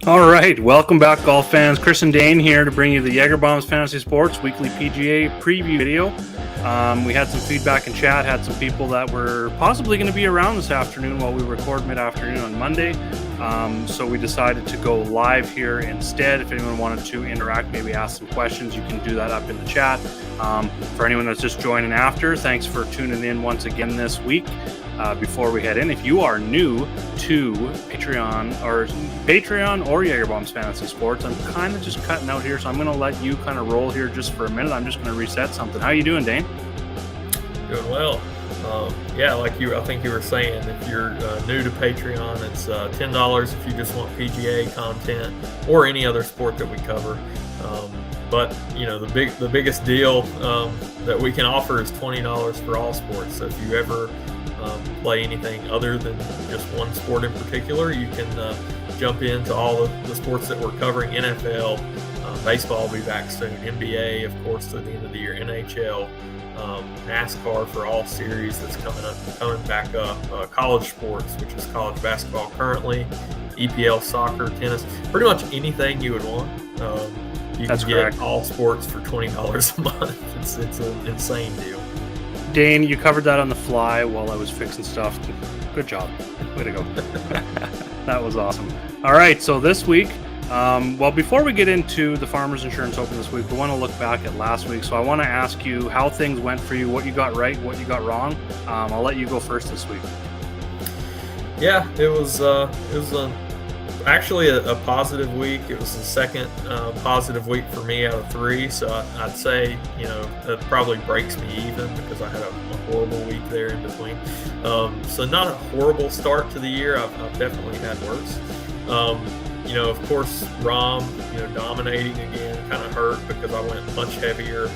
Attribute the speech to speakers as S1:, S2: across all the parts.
S1: All right, welcome back, golf fans. Chris and Dane here to bring you the Jaeger Bombs Fantasy Sports weekly PGA preview video. We had some feedback in chat, had some people that were possibly going to be around this afternoon while we record mid-afternoon on Monday. So we decided to go live here instead. If anyone wanted to interact, maybe ask some questions, you can do that up in the chat. For anyone that's just joining after, thanks for tuning in once again this week. Before we head in, if you are new to Patreon or Jaeger Bombs Fantasy Sports, I'm kind of just cutting out here, so I'm going to let you kind of roll here just for a minute. I'm just going to reset something. How you doing, Dane?
S2: Doing well. I think you were saying, if you're new to Patreon, it's $10 if you just want PGA content or any other sport that we cover. But the biggest deal that we can offer is $20 for all sports. So if you ever play anything other than just one sport in particular, you can jump into all of the sports that we're covering. NFL, baseball will be back soon, NBA, of course, at the end of the year, NHL, NASCAR for all series that's coming back up, college sports, which is college basketball currently, EPL, soccer, tennis, pretty much anything you would want. You
S1: That's
S2: can
S1: correct.
S2: Get all sports for $20 a month. It's an insane deal.
S1: Dane, you covered that on the fly while I was fixing stuff. Good job. Way to go. That was awesome. All right, so this week, before we get into the Farmers Insurance Open this week, we want to look back at last week. So I want to ask you how things went for you, what you got right, what you got wrong. I'll let you go first this week.
S2: Yeah, it was actually a positive week. It was the second positive week for me out of three. So I'd say, that probably breaks me even because I had a horrible week there in between. So not a horrible start to the year. I've definitely had worse. Of course, Rahm, dominating again kind of hurt because I went much heavier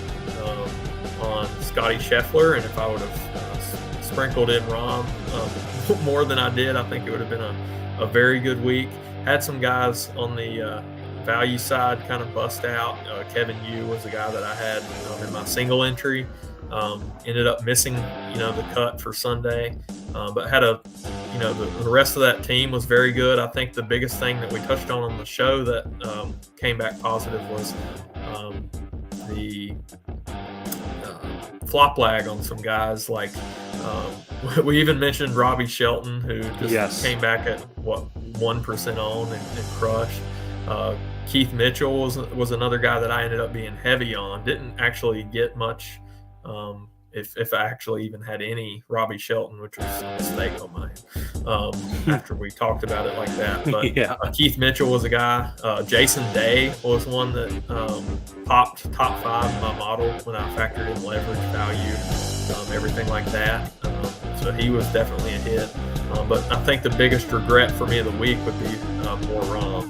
S2: on Scotty Scheffler. And if I would have sprinkled in Rahm more than I did, I think it would have been a very good week. Had some guys on the value side kind of bust out. Kevin Yu was the guy that I had in my single entry. Ended up missing, the cut for Sunday, but had the rest of that team was very good. I think the biggest thing that we touched on the show that came back positive was the flop lag on some guys. Like we even mentioned Robbie Shelton, who just came back at 1% on and crushed. Keith Mitchell was another guy that I ended up being heavy on. Didn't actually get much, if I actually even had any Robbie Shelton, which was a mistake on mine after we talked about it like that. But Keith Mitchell was a guy. Jason Day was one that popped top 5 in my model when I factored in leverage, value, everything like that. So he was definitely a hit. But I think the biggest regret for me of the week would be more Rahm.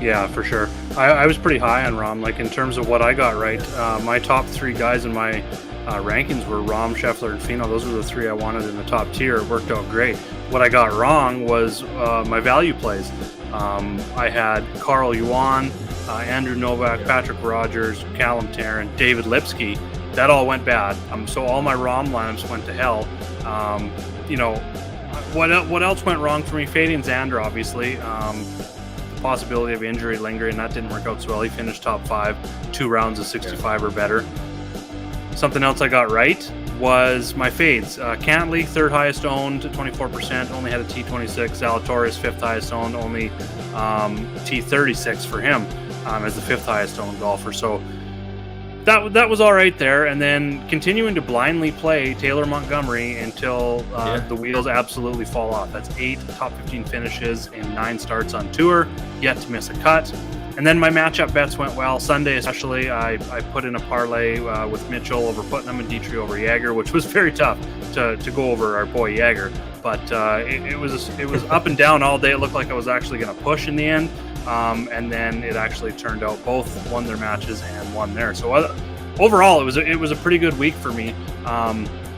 S1: Yeah, for sure. I was pretty high on Rahm. Like, in terms of what I got right, my top 3 guys in my rankings were Rahm, Scheffler, and Finau. Those were the 3 I wanted in the top tier. It worked out great. What I got wrong was my value plays. I had Carl Yuan, Andrew Novak, Patrick Rogers, Callum Tarrant, David Lipsky. That all went bad. So all my Rahm lineups went to hell. What else went wrong for me? Fabian Zander, obviously. Possibility of injury lingering, that didn't work out so well. He finished top 5, 2 rounds of 65 or better. Something else I got right was my fades. Cantley, 3rd highest owned, 24%, only had a T26. Zalatoris, 5th highest owned, only T36 for him as the 5th highest owned golfer. So that was all right there. And then continuing to blindly play Taylor Montgomery until the wheels absolutely fall off. That's 8 top 15 finishes in 9 starts on tour, yet to miss a cut. And then my matchup bets went well. Sunday especially, I put in a parlay with Mitchell over Putnam and Dietrich over Jaeger, which was very tough to go over our boy Jaeger. But it was up and down all day. It looked like I was actually going to push in the end. And then it actually turned out both won their matches and won there. So overall, it was a pretty good week for me.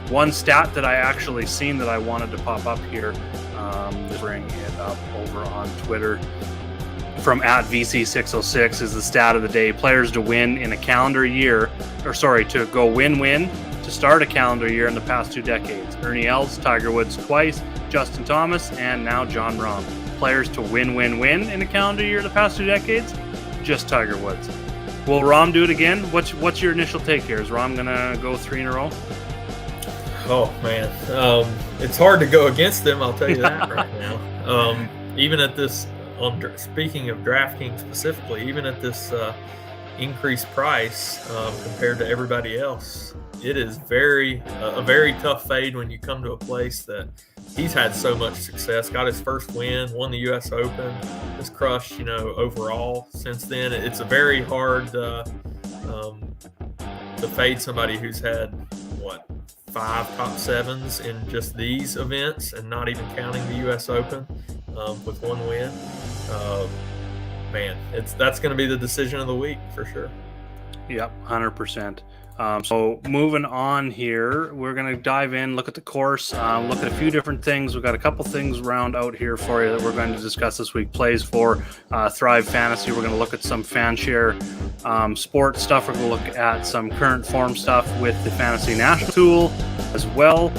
S1: One stat that I actually seen that I wanted to pop up here, just bring it up over on Twitter from @VC606 is the stat of the day. Players to win in a calendar year, to go win-win to start a calendar year in the past 2 decades. Ernie Els, Tiger Woods twice, Justin Thomas, and now Jon Rahm. players to win in a calendar year the past 2 decades? Just Tiger Woods. Will Rahm do it again? What's your initial take here? Is Rahm going to go 3 in a row?
S2: Oh, man. It's hard to go against them, I'll tell you that right now. Even at this, speaking of DraftKings specifically, even at this increased price compared to everybody else, it is a very tough fade when you come to a place that he's had so much success, got his first win, won the U.S. Open, has crushed, overall since then. It's a very hard to fade somebody who's had, 5 top 7s in just these events, and not even counting the U.S. Open with 1 win. Man, that's going to be the decision of the week for sure.
S1: Yep, 100%. So moving on here, we're going to dive in, look at the course, look at a few different things. We've got a couple things round out here for you that we're going to discuss this week. Plays for Thrive Fantasy. We're going to look at some fan share sports stuff. We're going to look at some current form stuff with the Fantasy National Tool as well.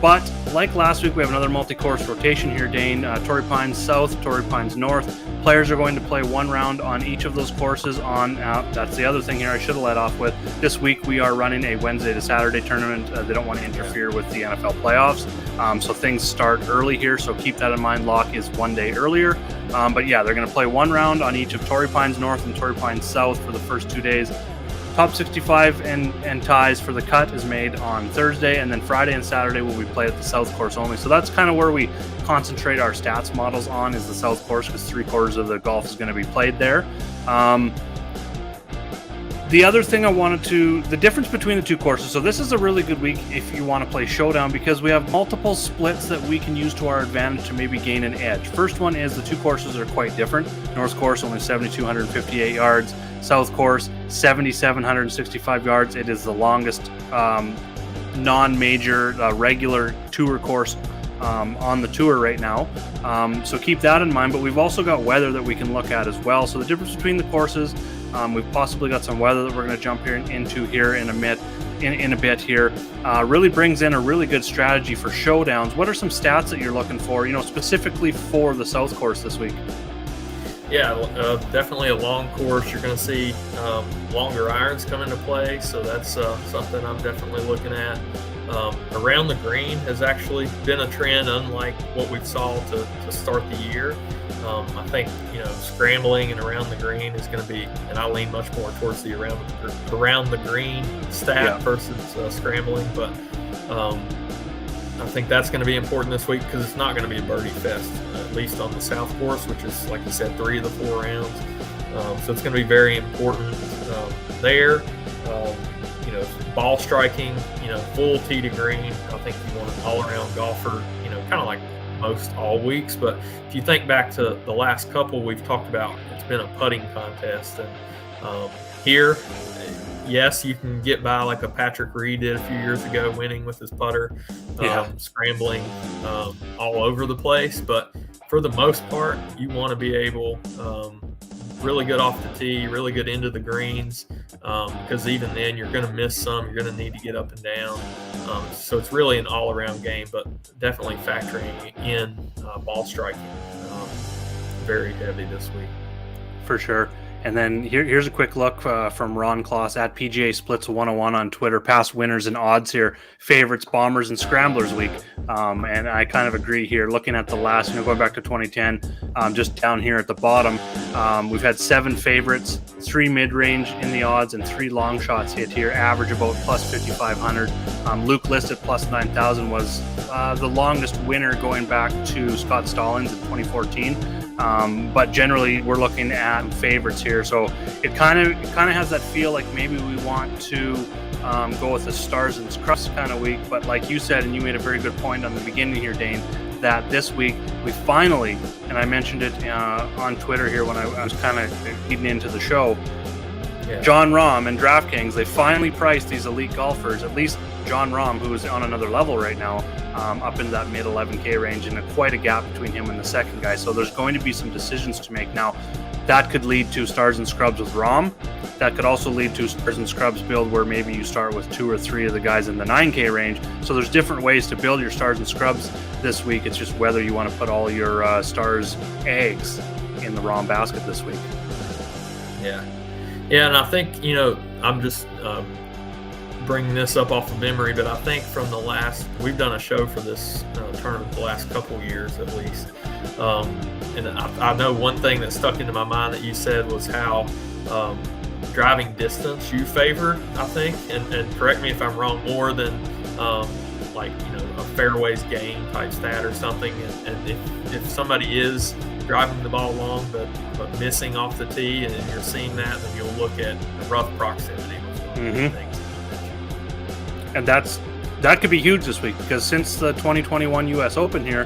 S1: But like last week, we have another multi-course rotation here, Dane. Torrey Pines South, Torrey Pines North. Players are going to play 1 round on each of those courses on that's the other thing here I should have led off with. This week we are running a Wednesday to Saturday tournament. They don't want to interfere with the NFL playoffs. So things start early here, so keep that in mind. Lock is 1 day earlier. But yeah, they're going to play 1 round on each of Torrey Pines North and Torrey Pines South for the first 2 days. Top 65 and ties for the cut is made on Thursday, and then Friday and Saturday will be played at the South course only. So that's kind of where we concentrate our stats models on, is the South course, because 3/4 of the golf is going to be played there. The other thing the difference between the 2 courses, so this is a really good week if you want to play Showdown, because we have multiple splits that we can use to our advantage to maybe gain an edge. First one is the 2 courses are quite different. North course, only 7,258 yards. South course, 7,765 yards. It is the longest non-major regular tour course on the tour right now. So keep that in mind, but we've also got weather that we can look at as well. So the difference between the courses, we've possibly got some weather that we're going to jump into here in a bit here. Really brings in a really good strategy for showdowns. What are some stats that you're looking for, specifically for the South course this week?
S2: Yeah, definitely a long course. You're going to see longer irons come into play, so that's something I'm definitely looking at. Around the green has actually been a trend unlike what we saw to start the year. I think scrambling and around the green is going to be, and I lean much more towards the around the green stat versus scrambling, but I think that's going to be important this week because it's not going to be a birdie fest, at least on the South course, which is, like you said, 3 of the 4 rounds. So it's going to be very important there. Ball striking, full tee to green. I think you want an all-around golfer, kind of like most all weeks. But if you think back to the last couple we've talked about, it's been a putting contest. And here, yes, you can get by like a Patrick Reed did a few years ago, winning with his putter, scrambling all over the place. But for the most part, you want to be able really good off the tee, really good into the greens, because even then you're going to miss some. You're going to need to get up and down. So it's really an all-around game, but definitely factoring in ball striking very heavy this week.
S1: For sure. And then here's a quick look from Ron Kloss at PGA Splits 101 on Twitter. Past winners and odds here. Favorites, bombers, and scramblers week. And I kind of agree here. Looking at the last, going back to 2010, just down here at the bottom, we've had 7 favorites, 3 mid-range in the odds, and 3 long shots hit here. Average about plus 5,500. Luke listed plus 9,000 was the longest winner going back to Scott Stallings in 2014. But generally, we're looking at favorites here, so it kind of has that feel like maybe we want to go with the stars and crust kind of week. But like you said, and you made a very good point on the beginning here, Dane, that this week we finally, and I mentioned it on Twitter here when I was kind of leading into the show, John Rahm and DraftKings, they finally priced these elite golfers, at least John Rahm, who is on another level right now, up in that mid 11K range, and quite a gap between him and the second guy. So there's going to be some decisions to make now. that could lead to stars and scrubs with Rahm. That could also lead to stars and scrubs build where maybe you start with 2 or 3 of the guys in the 9K range. So there's different ways to build your stars and scrubs this week. It's just whether you want to put all your stars eggs in the Rahm basket this week.
S2: Yeah, and I think, I'm just bringing this up off of memory, but I think from we've done a show for this tournament the last couple years at least, and I know one thing that stuck into my mind that you said was how driving distance you favored, I think, and correct me if I'm wrong, more than a fairways gain type stat or something, and if somebody is driving the ball long but missing off the tee and you're seeing that, then you'll look at the rough proximity was one of the things.
S1: And that could be huge this week, because since the 2021 U.S. Open here,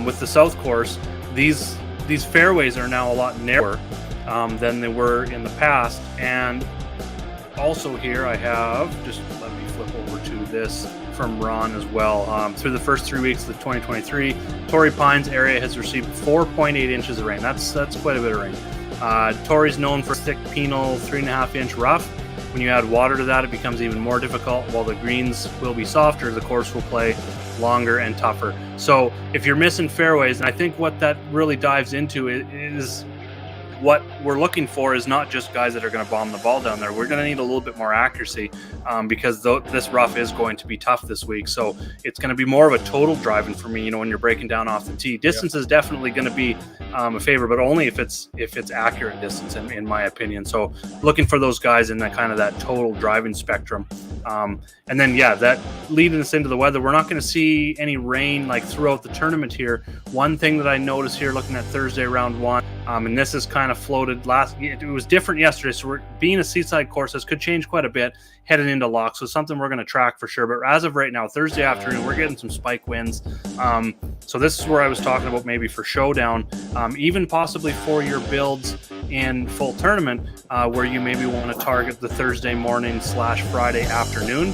S1: with the South Course, these fairways are now a lot narrower than they were in the past. And also here I have, just let me flip over to this from Ron as well. Through the first 3 weeks of the 2023, Torrey Pines area has received 4.8 inches of rain. That's quite a bit of rain. Torrey's known for thick penal 3.5-inch rough. When you add water to that, it becomes even more difficult. While the greens will be softer, the course will play longer and tougher. So if you're missing fairways, and I think what that really dives into is what we're looking for is not just guys that are going to bomb the ball down there. We're going to need a little bit more accuracy because this rough is going to be tough this week. So it's going to be more of a total driving for me, when you're breaking down off the tee. Distance is definitely going to be a favor, but only if it's accurate distance, in my opinion. So looking for those guys in that kind of that total driving spectrum. And then, that leading us into the weather, we're not going to see any rain like throughout the tournament here. One thing that I noticed here looking at Thursday round 1, and this is kind of floated it was different yesterday. So we're being a seaside course, this could change quite a bit heading into lock. So something we're going to track for sure. But as of right now, Thursday afternoon, we're getting some spike winds. So this is where I was talking about maybe for showdown, even possibly for your builds in full tournament, where you maybe want to target the Thursday morning / Friday afternoon.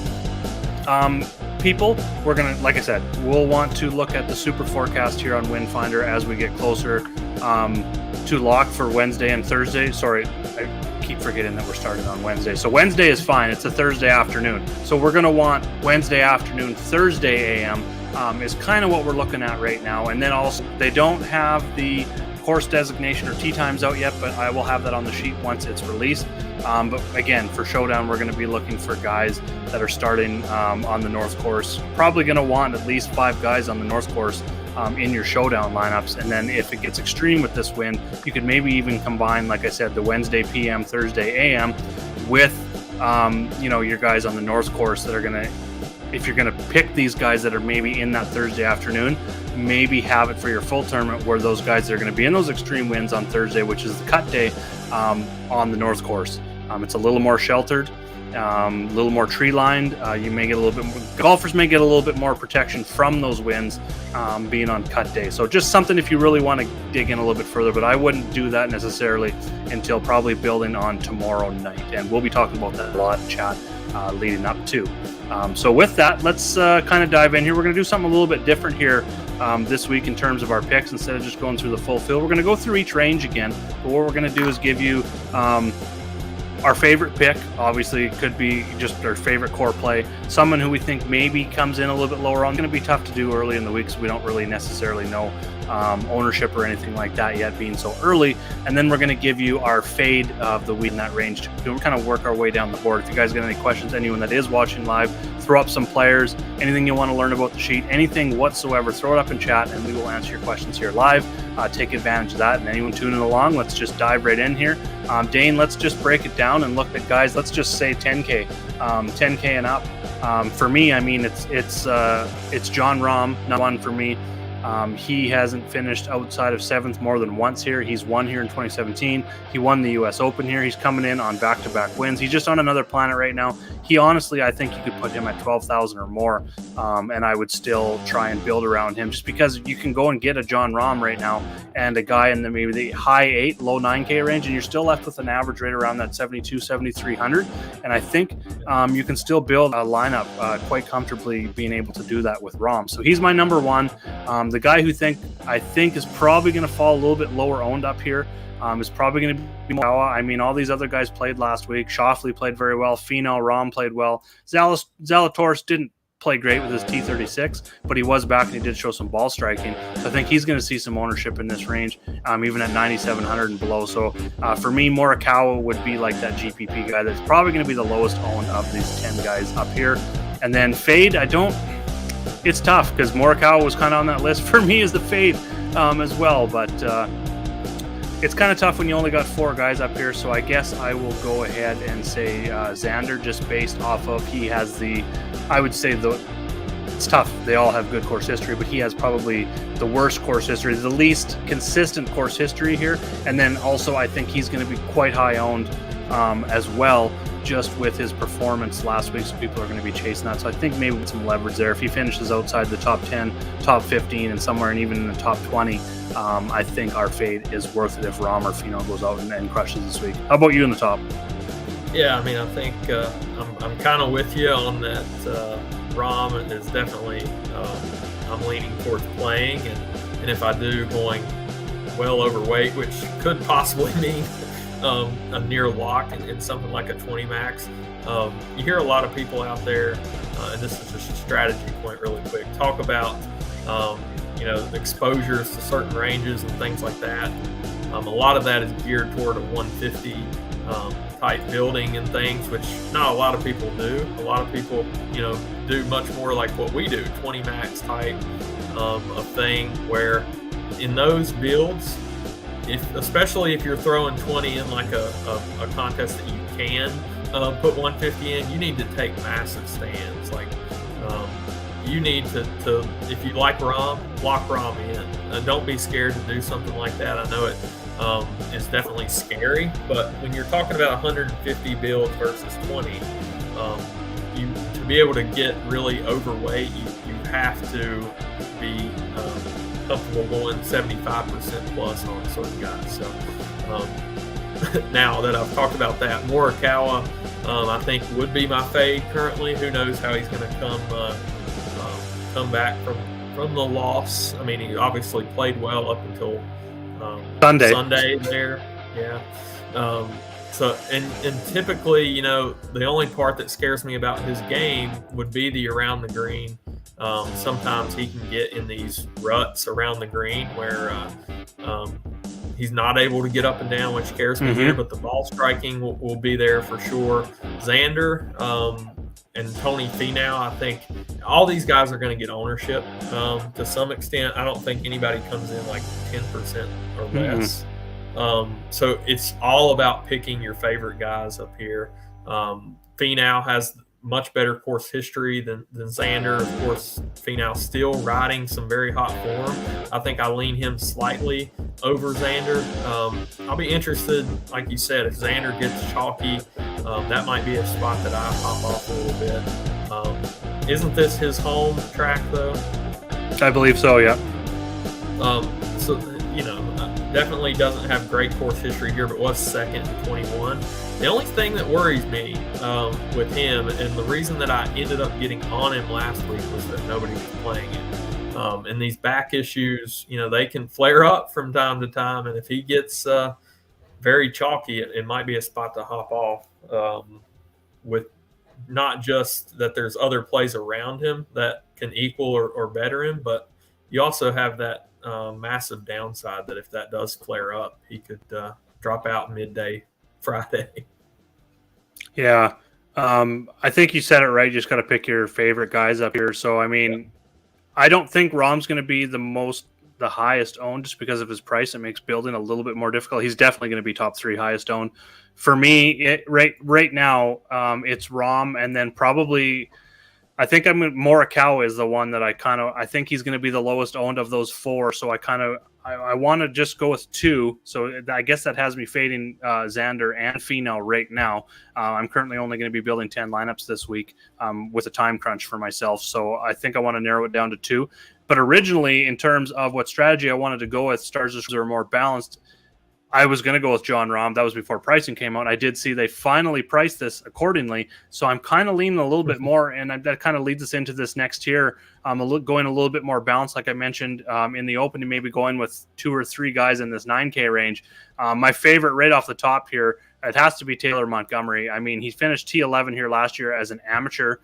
S1: People, we're going to, like I said, we'll want to look at the super forecast here on Windfinder as we get closer to lock for Wednesday and Thursday. Sorry, I keep forgetting that we're starting on Wednesday. So Wednesday is fine. It's a Thursday afternoon. So we're going to want Wednesday afternoon, Thursday AM is kind of what we're looking at right now. And then also, they don't have the course designation or tee times out yet, but I will have that on the sheet once it's released. But again, for showdown, we're going to be looking for guys that are starting on the North Course. Probably going to want at least 5 guys on the North Course in your showdown lineups. And then if it gets extreme with this wind, you could maybe even combine, like I said, the Wednesday PM, Thursday AM with, your guys on the North Course that are going to, if you're going to pick these guys that are maybe in that Thursday afternoon, maybe have it for your full tournament where those guys are going to be in those extreme winds on Thursday, which is the cut day on the North Course. It's a little more sheltered, a little more tree lined. You may get a little bit more, golfers may get a little bit more protection from those winds being on cut day. So just something if you really want to dig in a little bit further, but I wouldn't do that necessarily until probably building on tomorrow night. And we'll be talking about that a lot in chat leading up to. So with that, let's kind of dive in here. We're going to do something a little bit different here this week in terms of our picks. Instead of just going through the full field, we're going to go through each range again. But what we're going to do is give you our favorite pick. Obviously, it could be just our favorite core play. Someone who we think maybe comes in a little bit lower on. It's going to be tough to do early in the week, so we don't really necessarily know ownership or anything like that yet, being so early. And then we're going to give you our fade of the week in that range. We'll kind of work our way down the board. If you guys got any questions, anyone that is watching live, throw up some players, anything you want to learn about the sheet, anything whatsoever, throw it up in chat and we will answer your questions here live. Take advantage of that. And anyone tuning along, let's just dive right in here. Dane, let's just break it down and look at guys. Let's just say 10K, 10K and up. For me, I mean, it's Jon Rahm, not one for me. He hasn't finished outside of 7th more than once here. He's won here in 2017. He won the U.S. Open here. He's coming in on back-to-back wins. He's just on another planet right now. He honestly, I think you could put him at 12,000 or more, and I would still try and build around him just because you can go and get a Jon Rahm right now and a guy in maybe the high 8, low 9K range, and you're still left with an average rate around that 72, 7,300. And I think you can still build a lineup quite comfortably being able to do that with Rahm. So he's my number one. The guy who I think is probably going to fall a little bit lower owned up here is probably going to be Morikawa. I mean, all these other guys played last week. Schauffele played very well. Finau, Rahm played well. Zalatoris didn't play great with his T36, but he was back and he did show some ball striking. So I think he's going to see some ownership in this range, even at 9,700 and below. So for me, Morikawa would be like that GPP guy that's probably going to be the lowest owned of these 10 guys up here. And then fade, it's tough because Morikawa was kind of on that list for me as the fade as well, but it's kind of tough when you only got 4 guys up here. So I guess I will go ahead and say Xander, just based off of he has it's tough. They all have good course history, but he has probably the worst course history, the least consistent course history here. And then also I think he's going to be quite high owned as well, just with his performance last week. So people are going to be chasing that. So I think maybe with some leverage there, if he finishes outside the top 10, top 15, and somewhere and even in the top 20, I think our fade is worth it if Rahm or Finau goes out and crushes this week. How about you in the top?
S2: Yeah, I mean, I think I'm kind of with you on that. Rahm is definitely I'm leaning towards playing, and if I do, going well overweight, which could possibly mean a near lock in something like a 20 max. You hear a lot of people out there, and this is just a strategy point really quick, talk about exposures to certain ranges and things like that. A lot of that is geared toward a 150 type building and things, which not a lot of people do. A lot of people, do much more like what we do, 20 max type of thing, where in those builds, especially if you're throwing 20 in like a contest that you can put 150 in, you need to take massive stands. Like you need to if you like Rahm, lock Rahm in. Don't be scared to do something like that. I know it is definitely scary, but when you're talking about 150 builds versus 20, to be able to get really overweight, you have to be comfortable going 75% plus on certain guys. So now that I've talked about that, Morikawa I think would be my fade currently. Who knows how he's going to come back from the loss. I mean, he obviously played well up until Sunday there. Yeah. So typically, the only part that scares me about his game would be the around the green. Sometimes he can get in these ruts around the green where he's not able to get up and down, which scares me here, but the ball striking will be there for sure. Xander and Tony Finau, I think all these guys are going to get ownership to some extent. I don't think anybody comes in like 10% or less. So it's all about picking your favorite guys up here. Finau has much better course history than Xander. Of course, Finau still riding some very hot form. I think I lean him slightly over Xander. I'll be interested, like you said, if Xander gets chalky, that might be a spot that I hop off a little bit. Isn't this his home track, though?
S1: I believe so, yeah.
S2: So, definitely doesn't have great course history here, but was second in 21. The only thing that worries me with him, and the reason that I ended up getting on him last week, was that nobody was playing him. And these back issues, they can flare up from time to time. And if he gets very chalky, it might be a spot to hop off with not just that there's other plays around him that can equal or better him, but you also have that massive downside that if that does flare up, he could drop out midday Friday.
S1: Yeah. I think you said it right. You just got to pick your favorite guys up here. So, I mean, I don't think Rahm's going to be the highest owned just because of his price. It makes building a little bit more difficult. He's definitely going to be top 3 highest owned. For me, right now, it's Rahm, and then probably I think Morikawa is the one that I think he's going to be the lowest owned of those 4. So I want to just go with 2. So I guess that has me fading Xander and Finau right now. I'm currently only going to be building 10 lineups this week with a time crunch for myself. So I think I want to narrow it down to 2. But originally, in terms of what strategy I wanted to go with, stars that are more balanced, I was going to go with Jon Rahm. That was before pricing came out. I did see they finally priced this accordingly. So I'm kind of leaning a little bit more, and that kind of leads us into this next tier. going a little bit more balanced, like I mentioned in the opening, maybe going with 2 or 3 guys in this 9K range. My favorite right off the top here, it has to be Taylor Montgomery. I mean, he finished T11 here last year as an amateur.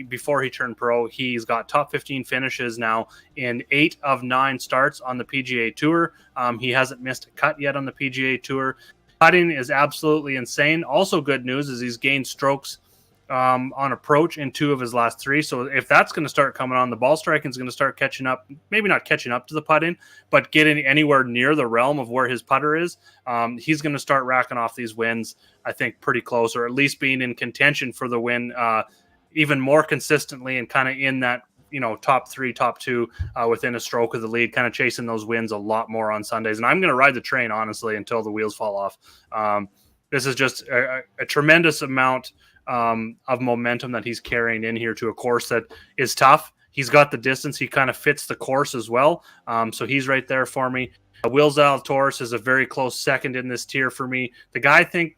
S1: Before he turned pro, he's got top 15 finishes now in 8 of 9 starts on the PGA Tour. He hasn't missed a cut yet on the PGA Tour. Putting is absolutely insane. Also good news is he's gained strokes on approach in 2 of his last 3. So if that's going to start coming on, the ball striking is going to start catching up, maybe not catching up to the putting, but getting anywhere near the realm of where his putter is. He's going to start racking off these wins, I think, pretty close, or at least being in contention for the win even more consistently and kind of in that, top 3, top 2 within a stroke of the lead, kind of chasing those wins a lot more on Sundays. And I'm going to ride the train, honestly, until the wheels fall off. This is just a tremendous amount of momentum that he's carrying in here to a course that is tough. He's got the distance. He kind of fits the course as well. So he's right there for me. Will Zalatoris is a very close second in this tier for me. The guy I think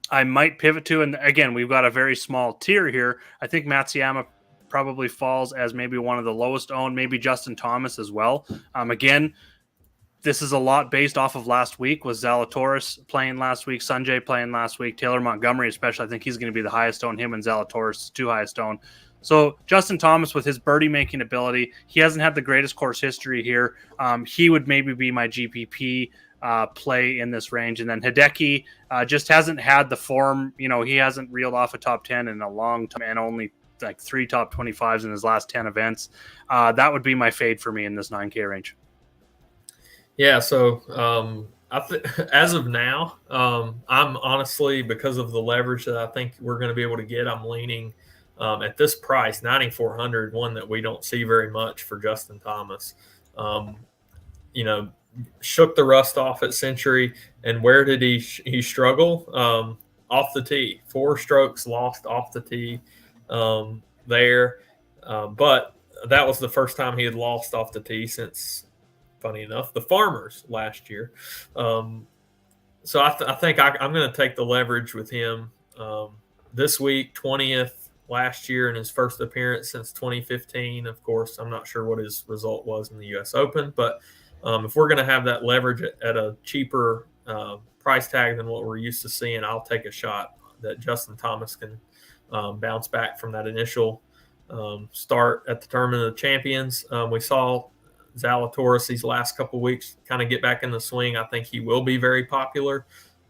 S1: I might pivot to, and again, we've got a very small tier here. I think Matsuyama probably falls as maybe one of the lowest owned, maybe Justin Thomas as well. Again, this is a lot based off of last week. Was Zalatoris playing last week, Sanjay playing last week, Taylor Montgomery especially. I think he's going to be the highest owned. Him and Zalatoris, 2 highest owned. So Justin Thomas with his birdie making ability, he hasn't had the greatest course history here. He would maybe be my GPP play in this range. And then Hideki just hasn't had the form. He hasn't reeled off a top 10 in a long time, and only like 3 top 25s in his last 10 events. That would be my fade for me in this 9K range.
S2: Yeah, so as of now, I'm honestly, because of the leverage that I think we're going to be able to get, I'm leaning at this price, 9,400, one that we don't see very much for Justin Thomas. Shook the rust off at Century, and where did he struggle? Off the tee. 4 strokes lost off the tee there. But that was the first time he had lost off the tee since, funny enough, the Farmers last year. So I think I'm going to take the leverage with him this week, 20th last year in his first appearance since 2015. Of course, I'm not sure what his result was in the U.S. Open, but if we're going to have that leverage at a cheaper price tag than what we're used to seeing, I'll take a shot that Justin Thomas can bounce back from that initial start at the Tournament of the Champions. We saw Zalatoris these last couple of weeks kind of get back in the swing. I think he will be very popular.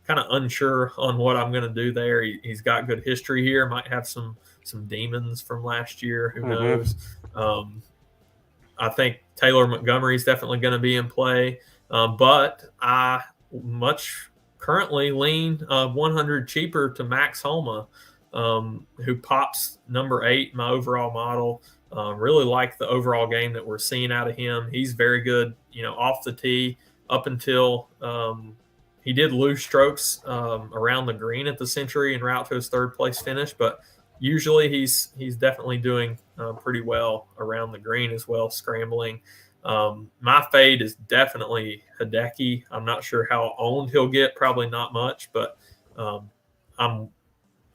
S2: Kind of unsure on what I'm going to do there. He's got good history here. Might have some demons from last year. Who knows? I think Taylor Montgomery is definitely going to be in play. But I much currently lean 100 cheaper to Max Homa, who pops number 8 in my overall model. Really like the overall game that we're seeing out of him. He's very good, off the tee up until he did lose strokes around the green at the Century en route to his 3rd place finish, but usually he's definitely doing pretty well around the green as well, scrambling. My fade is definitely Hideki. I'm not sure how owned he'll get, probably not much, but I'm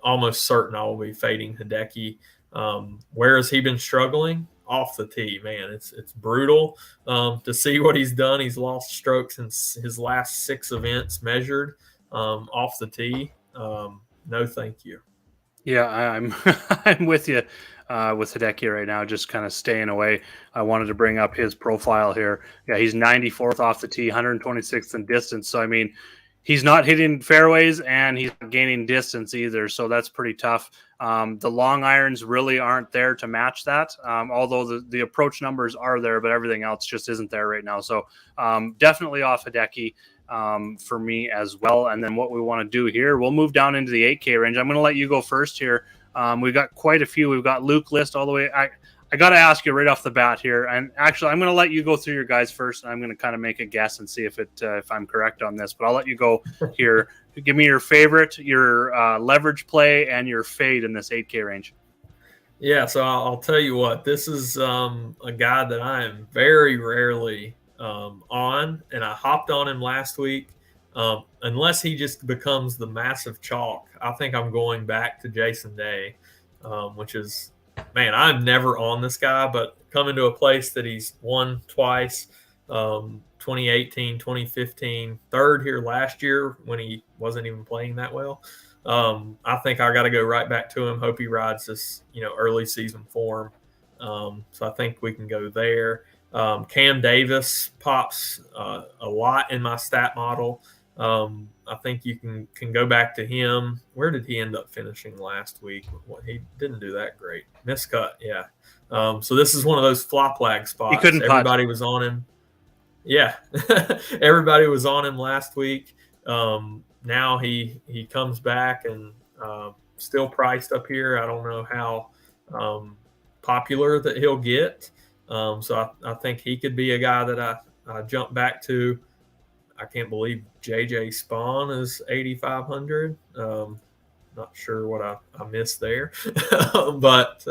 S2: almost certain I will be fading Hideki. Where has he been struggling? Off the tee, man. It's brutal to see what he's done. He's lost strokes in his last 6 events measured off the tee. No, thank you.
S1: Yeah, I'm I'm with you with Hideki right now, just kind of staying away. I wanted to bring up his profile here. Yeah, he's 94th off the tee, 126th in distance. So, I mean, he's not hitting fairways and he's not gaining distance either. So that's pretty tough. The long irons really aren't there to match that, although the approach numbers are there, but everything else just isn't there right now. So definitely off Hideki for me as well. And then what we want to do here, we'll move down into the 8K range. I'm going to let you go first here. We've got quite a few. We've got Luke List all the way. I got to ask you right off the bat here, and actually I'm going to let you go through your guys first, and I'm going to kind of make a guess and see if I'm correct on this, but I'll let you go here. Give me your favorite, your leverage play, and your fade in this 8K range.
S2: Yeah, so I'll tell you what, this is a guy that I am very rarely on, and I hopped on him last week. Unless he just becomes the massive chalk, I think I'm going back to Jason Day, which is man, I'm never on this guy, but coming to a place that he's won twice, 2018, 2015, third here last year when he wasn't even playing that well. I think I got to go right back to him. Hope he rides this, early season form. So I think we can go there. Cam Davis pops a lot in my stat model. I think you can go back to him. Where did he end up finishing last week? He didn't do that great. Miscut, yeah. So this is one of those flop lag spots.
S1: He couldn't
S2: Everybody was on him. Yeah, everybody was on him last week. Now he comes back and still priced up here. I don't know how popular that he'll get. So I think he could be a guy that I jump back to. I can't believe JJ Spawn is 8,500. Not sure what I missed there, but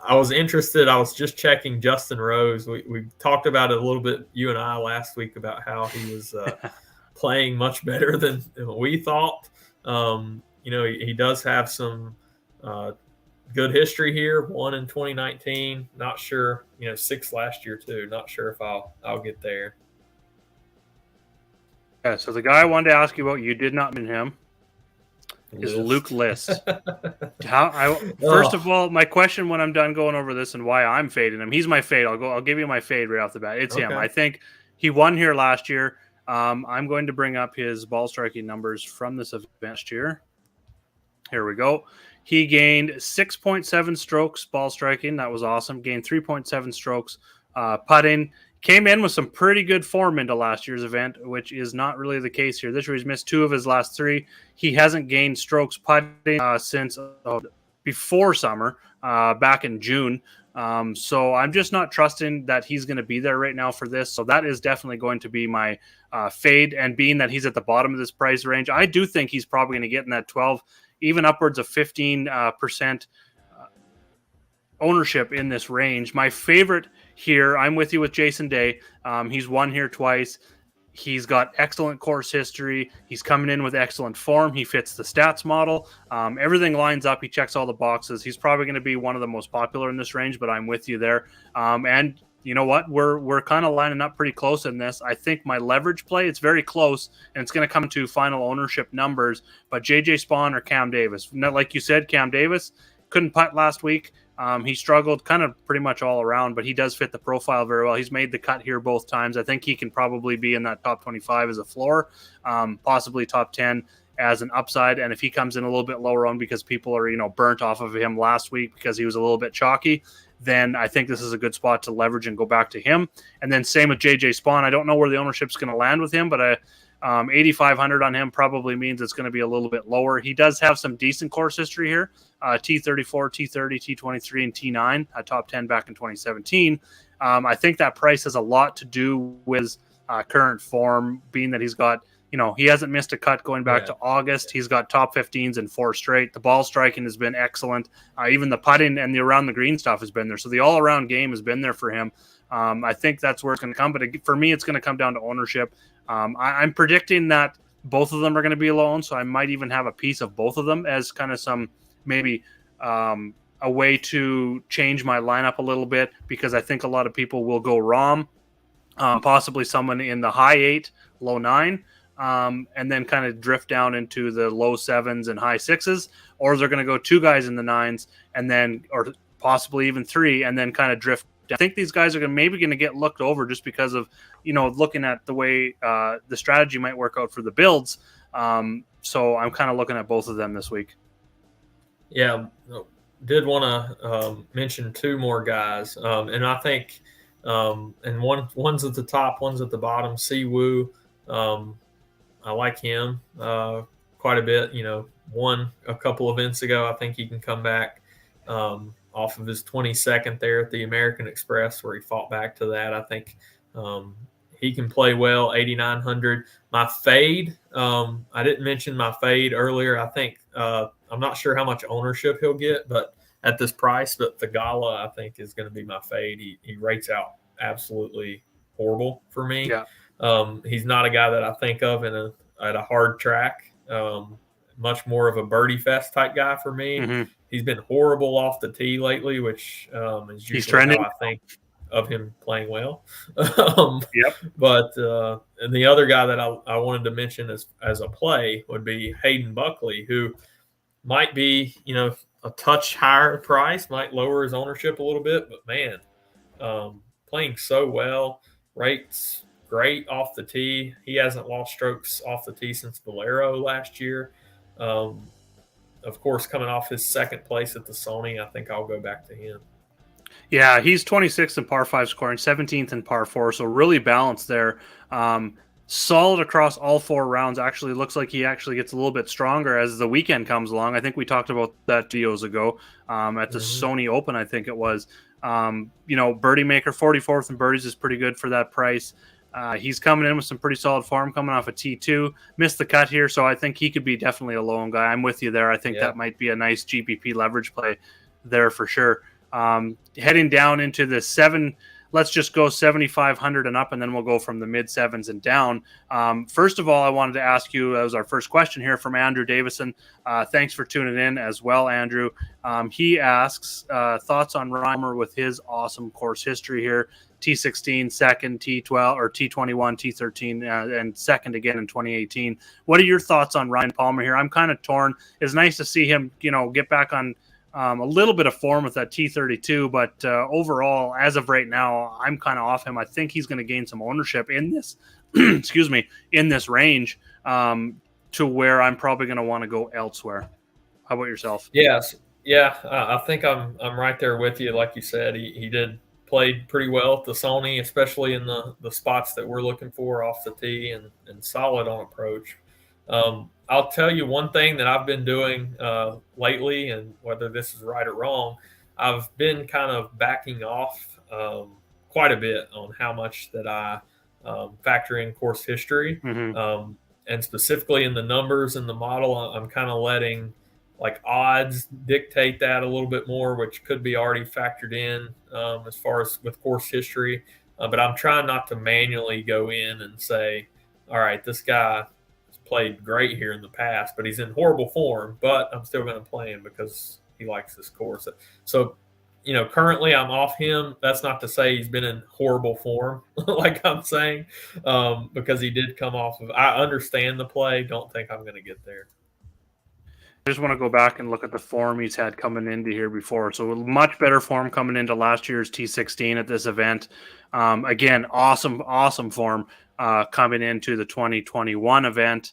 S2: I was interested. I was just checking Justin Rose. We talked about it a little bit, you and I, last week about how he was playing much better than we thought. He does have some good history here. 1 in 2019. Not sure. 6 last year too. Not sure if I'll get there.
S1: Yeah, so the guy I wanted to ask you about, you did not mention him, is Luke List. First of all, my question when I'm done going over this and why I'm fading him, he's my fade. I'll give you my fade right off the bat. It's him. I think he won here last year. I'm going to bring up his ball striking numbers from this event here. Here we go. He gained 6.7 strokes ball striking. That was awesome. Gained 3.7 strokes putting. Came in with some pretty good form into last year's event, which is not really the case here. This year he's missed 2 of his last 3. He hasn't gained strokes putting since before summer, back in June. So I'm just not trusting that he's going to be there right now for this. So that is definitely going to be my fade. And being that he's at the bottom of this price range, I do think he's probably going to get in that 12, even upwards of 15% ownership in this range. My favorite here, I'm with you with Jason Day. He's won here twice. He's got excellent course history. He's coming in with excellent form. He fits the stats model. Everything lines up. He checks all the boxes. He's probably going to be one of the most popular in this range, but I'm with you there. And you know what? We're kind of lining up pretty close in this. I think my leverage play, it's very close, and it's going to come to final ownership numbers, but JJ Spawn or Cam Davis. Like you said, Cam Davis couldn't putt last week. He struggled kind of pretty much all around, but he does fit the profile very well. He's made the cut here both times. I think he can probably be in that top 25 as a floor, possibly top 10 as an upside. And if he comes in a little bit lower on because people are, burnt off of him last week because he was a little bit chalky, then I think this is a good spot to leverage and go back to him. And then same with JJ Spawn. I don't know where the ownership's going to land with him, but 8,500 on him probably means it's going to be a little bit lower. He does have some decent course history here. T34, T30, T23, and T9, top 10 back in 2017. I think that price has a lot to do with current form, being that he's got, he hasn't missed a cut going back to August. He's got top 15s in 4 straight. The ball striking has been excellent. Even the putting and the around the green stuff has been there. So the all-around game has been there for him. I think that's where it's going to come. But for me, it's going to come down to ownership. I'm predicting that both of them are going to be alone, so I might even have a piece of both of them as kind of some maybe a way to change my lineup a little bit, because I think a lot of people will go Rahm, possibly someone in the high 8, low 9, and then kind of drift down into the low 7s and high 6s, or they're going to go 2 guys in the 9s and then, or possibly even 3, and then kind of drift. I think these guys are maybe going to get looked over just because of, looking at the way the strategy might work out for the builds. So I'm kind of looking at both of them this week.
S2: Yeah, did want to mention 2 more guys, and I think, and one's at the top, one's at the bottom. Siwoo, I like him quite a bit. Won a couple events ago. I think he can come back off of his 22nd there at the American Express, where he fought back to that. I think he can play well. 8,900. My fade, I didn't mention my fade earlier. I think I'm not sure how much ownership he'll get, but at this price, but the Gala, I think, is going to be my fade. He rates out absolutely horrible for me.
S1: Yeah.
S2: He's not a guy that I think of at a hard track. Much more of a birdie fest type guy for me. Mm-hmm. He's been horrible off the tee lately, which is
S1: He's
S2: usually
S1: trending.
S2: how I think of him playing well.
S1: Yep.
S2: But and the other guy that I wanted to mention as a play would be Hayden Buckley, who might be, a touch higher price, might lower his ownership a little bit, but man, playing so well, rates great off the tee. He hasn't lost strokes off the tee since Valero last year. Of course, coming off his second place at the Sony, I think I'll go back to him.
S1: Yeah, he's 26th in par 5 scoring, 17th in par 4, so really balanced there. Solid across all 4 rounds. Actually, looks like he actually gets a little bit stronger as the weekend comes along. I think we talked about that videos ago at the Sony Open, I think it was. Birdie maker, 44th in birdies is pretty good for that price. He's coming in with some pretty solid form coming off a T2. Missed the cut here, so I think he could be definitely a loan guy. I'm with you there. I think that might be a nice GPP leverage play there for sure. Heading down into the 7, let's just go 7,500 and up, and then we'll go from the mid 7s and down. First of all, I wanted to ask you, as our first question here from Andrew Davison. Thanks for tuning in as well, Andrew. He asks thoughts on Reimer with his awesome course history here. T16, second, T12 or T21, T13, and second again in 2018. What are your thoughts on Ryan Palmer here? I'm kind of torn. It's nice to see him, get back on a little bit of form with that T32, but overall, as of right now, I'm kind of off him. I think he's going to gain some ownership in this, in this range, to where I'm probably going to want to go elsewhere. How about yourself?
S2: Yes, yeah, I think I'm right there with you. Like you said, he did played pretty well at the Sony, especially in the spots that we're looking for off the tee, and solid on approach. I'll tell you one thing that I've been doing lately, and whether this is right or wrong, I've been kind of backing off quite a bit on how much that I factor in course history. And specifically in the numbers in the model, I'm kind of letting like odds dictate that a little bit more, which could be already factored in as far as with course history. But I'm trying not to manually go in and say, all right, this guy played great here in the past, but he's in horrible form, but I'm still going to play him because he likes this course. So, currently I'm off him. That's not to say he's been in horrible form, like I'm saying, because he did come off of, I understand the play. Don't think I'm going to get there.
S1: I just want to go back and look at the form he's had coming into here before. So much better form coming into last year's T16 at this event. Again, awesome form coming into the 2021 event.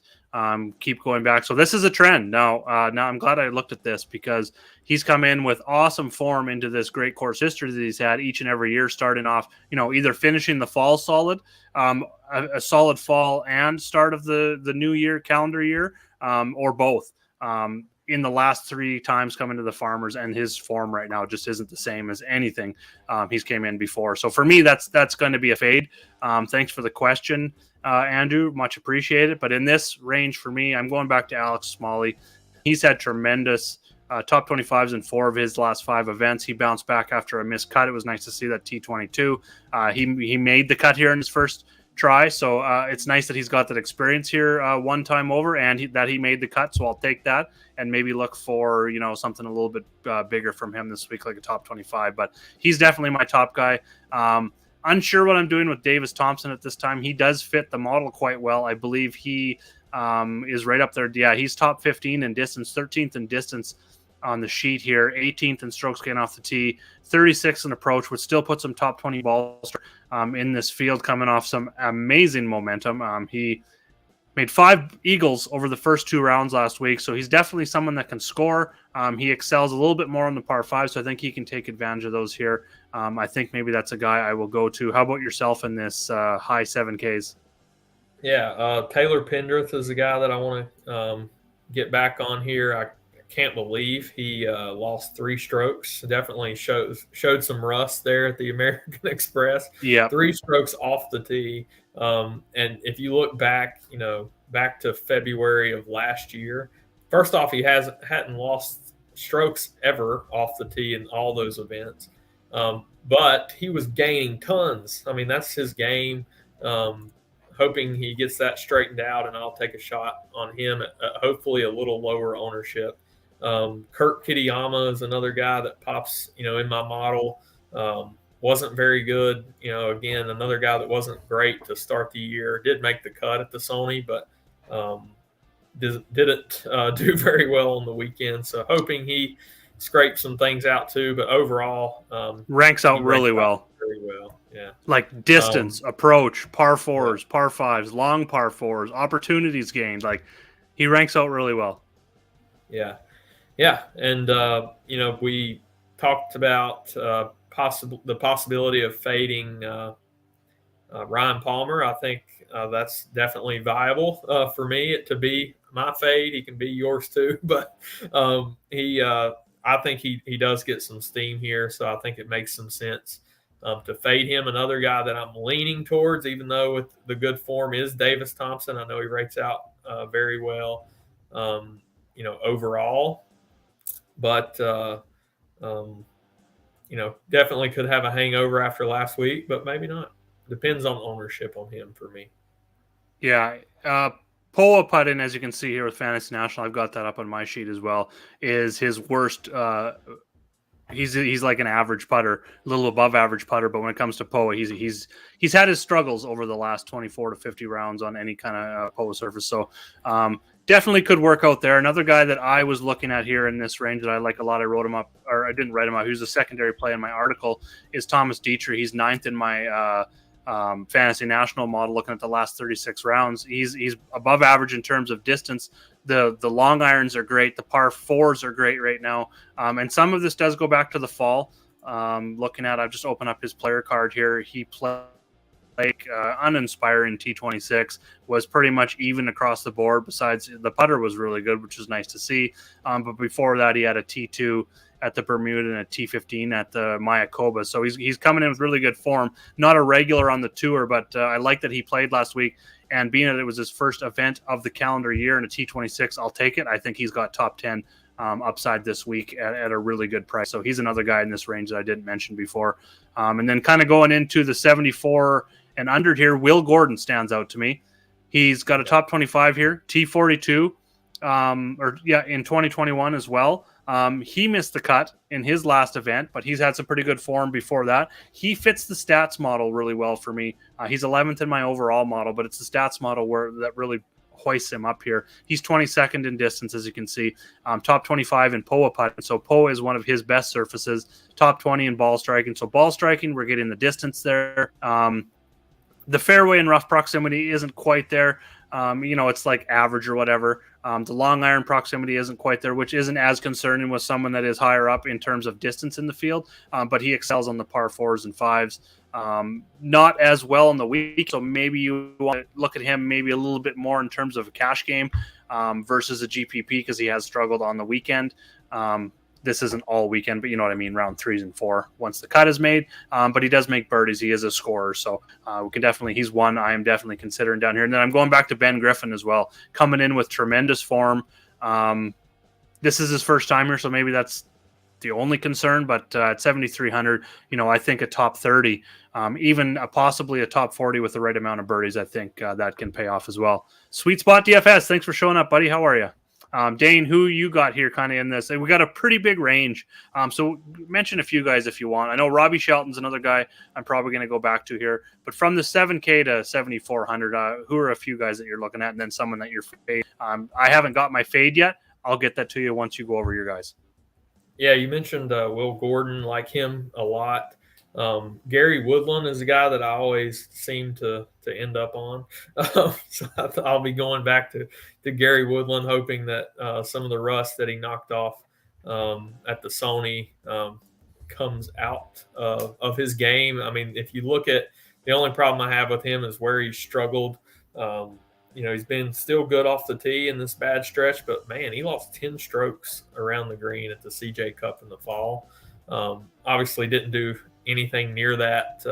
S1: Keep going back. So this is a trend. Now I'm glad I looked at this because he's come in with awesome form into this great course history that he's had each and every year, starting off, either finishing the fall solid, a solid fall and start of the new year, calendar year, or both. In the last 3 times coming to the Farmers, and his form right now just isn't the same as anything he's came in before. So for me, that's going to be a fade. Thanks for the question, Andrew. Much appreciated. But in this range for me, I'm going back to Alex Smalley. He's had tremendous top 25s in 4 of his last 5 events. He bounced back after a missed cut. It was nice to see that T22. He made the cut here in his first try, so it's nice that he's got that experience here one time over, and that he made the cut. So I'll take that and maybe look for something a little bit bigger from him this week, like a top 25. But he's definitely my top guy. Unsure what I'm doing with Davis Thompson at this time. He does fit the model quite well. I believe he is right up there. Yeah, he's top 15 in distance, 13th in distance on the sheet here, 18th in strokes gained off the tee, 36th in approach, which still puts him top 20 balls in this field, coming off some amazing momentum. He made 5 eagles over the first 2 rounds last week, so he's definitely someone that can score. He excels a little bit more on the par 5, so I think he can take advantage of those here. I think maybe that's a guy I will go to. How about yourself in this high 7Ks?
S2: Yeah, Taylor Pendrith is a guy that I want to get back on here. I can't believe he lost 3 strokes. Definitely showed some rust there at the American Express.
S1: Yeah,
S2: 3 strokes off the tee. And if you look back, back to February of last year, first off, he hadn't lost strokes ever off the tee in all those events. But he was gaining tons. I mean, that's his game. Hoping he gets that straightened out, and I'll take a shot on him at hopefully a little lower ownership. Kurt Kitayama is another guy that pops, in my model. Wasn't very good. Again, another guy that wasn't great to start the year. Did make the cut at the Sony, but didn't do very well on the weekend. So hoping he scrapes some things out too. But overall,
S1: ranks out really well.
S2: Very well, yeah.
S1: Like distance, approach, par fours, par fives, long par fours, opportunities gained. Like he ranks out really well.
S2: Yeah, and we talked about the possibility of fading Ryan Palmer. I think that's definitely viable for me to be my fade. He can be yours too, but I think he does get some steam here, so I think it makes some sense to fade him. Another guy that I'm leaning towards, even though with the good form, is Davis Thompson. I know he rates out very well, overall, but definitely could have a hangover after last week, but maybe not. Depends on ownership on him for me.
S1: Yeah. Poa putting, as you can see here with Fantasy National, I've got that up on my sheet as well, is his worst. He's like an average putter, a little above average putter, but when it comes to Poa, he's had his struggles over the last 24 to 50 rounds on any kind of Poa surface. So definitely could work out there. Another guy that I was looking at here in this range that I like a lot, I wrote him up, or I didn't write him up, he was a secondary play in my article, is Thomas Dietrich. He's 9th in my Fantasy National model, looking at the last 36 rounds. He's above average in terms of distance. The long irons are great. The par fours are great right now. And some of this does go back to the fall. Looking at, I've just opened up his player card here. He played uninspiring T26, was pretty much even across the board. Besides, the putter was really good, which is nice to see. But before that, he had a T2 at the Bermuda and a T15 at the Mayakoba. So he's coming in with really good form. Not a regular on the tour, but I like that he played last week. And being that it was his first event of the calendar year in a T26, I'll take it. I think he's got top 10 upside this week at a really good price. So he's another guy in this range that I didn't mention before. And then kind of going into the 74 and under here, Will Gordon stands out to me. He's got a top 25 here, T42, in 2021 as well. He missed the cut in his last event, but he's had some pretty good form before that. He fits the stats model really well for me. He's 11th in my overall model, but it's the stats model that really hoists him up here. He's 22nd in distance, as you can see, top 25 in POA putt. So POA is one of his best surfaces, top 20 in ball striking. So ball striking, we're getting the distance there. The fairway and rough proximity isn't quite there. It's like average or whatever. The long iron proximity isn't quite there, which isn't as concerning with someone that is higher up in terms of distance in the field. But he excels on the par fours and fives. Not as well in the week, so maybe you want to look at him maybe a little bit more in terms of a cash game versus a GPP because he has struggled on the weekend. This isn't all weekend, but you know what I mean, round 3 and 4 once the cut is made. But he does make birdies. He is a scorer. So we can he's one I am definitely considering down here. And then I'm going back to Ben Griffin as well, coming in with tremendous form. This is his first time here, so maybe that's the only concern. But at 7,300, I think a top 30, even possibly a top 40 with the right amount of birdies, I think that can pay off as well. Sweet Spot DFS, thanks for showing up, buddy. How are you? Dane, who you got here kind of in this? We got a pretty big range. So mention a few guys if you want. I know Robbie Shelton's another guy I'm probably going to go back to here. But from the 7K to 7,400, who are a few guys that you're looking at? And then someone that you're fade. I haven't got my fade yet. I'll get that to you once you go over your guys.
S2: Yeah, you mentioned Will Gordon, like him a lot. Gary Woodland is a guy that I always seem to end up on. So I'll be going back to Gary Woodland, hoping that some of the rust that he knocked off at the Sony comes out of his game. I mean, if you look at the only problem I have with him is where he struggled. He's been still good off the tee in this bad stretch, but man, he lost 10 strokes around the green at the CJ Cup in the fall. Obviously didn't do anything near that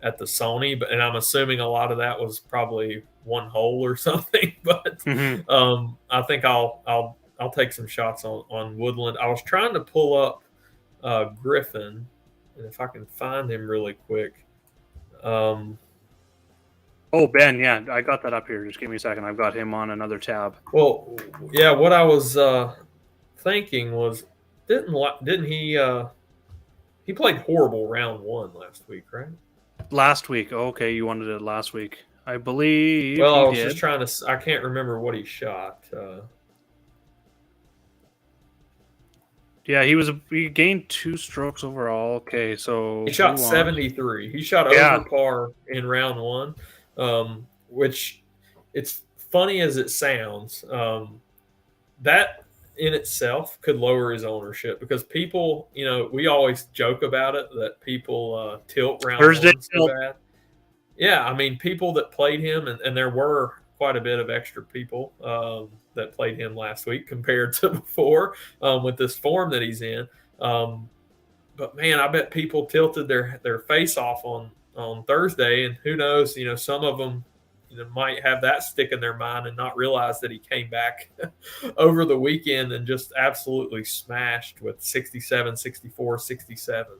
S2: at the Sony, and I'm assuming a lot of that was probably one hole or something. But I think I'll take some shots on Woodland. I was trying to pull up Griffin, and if I can find him really quick.
S1: Ben, yeah, I got that up here. Just give me a second. I've got him on another tab.
S2: Well, yeah, what I was thinking was, didn't he? He played horrible round 1 last week, right?
S1: Last week. Okay, you wanted it last week. I believe
S2: Well,
S1: he
S2: I was
S1: did.
S2: just trying to. I can't remember what he shot.
S1: Yeah, he gained 2 strokes overall. Okay, so
S2: He shot 73. He shot
S1: Yeah.
S2: over par in round 1, which it's funny as it sounds. That in itself could lower his ownership because people, we always joke about it that people tilt round
S1: Thursday
S2: 1 so bad. Yeah, I mean, people that played him, and there were quite a bit of extra people that played him last week compared to before with this form that he's in. But man, I bet people tilted their face off on Thursday, and who knows? Some of them might have that stick in their mind and not realize that he came back over the weekend and just absolutely smashed with 67, 64, 67.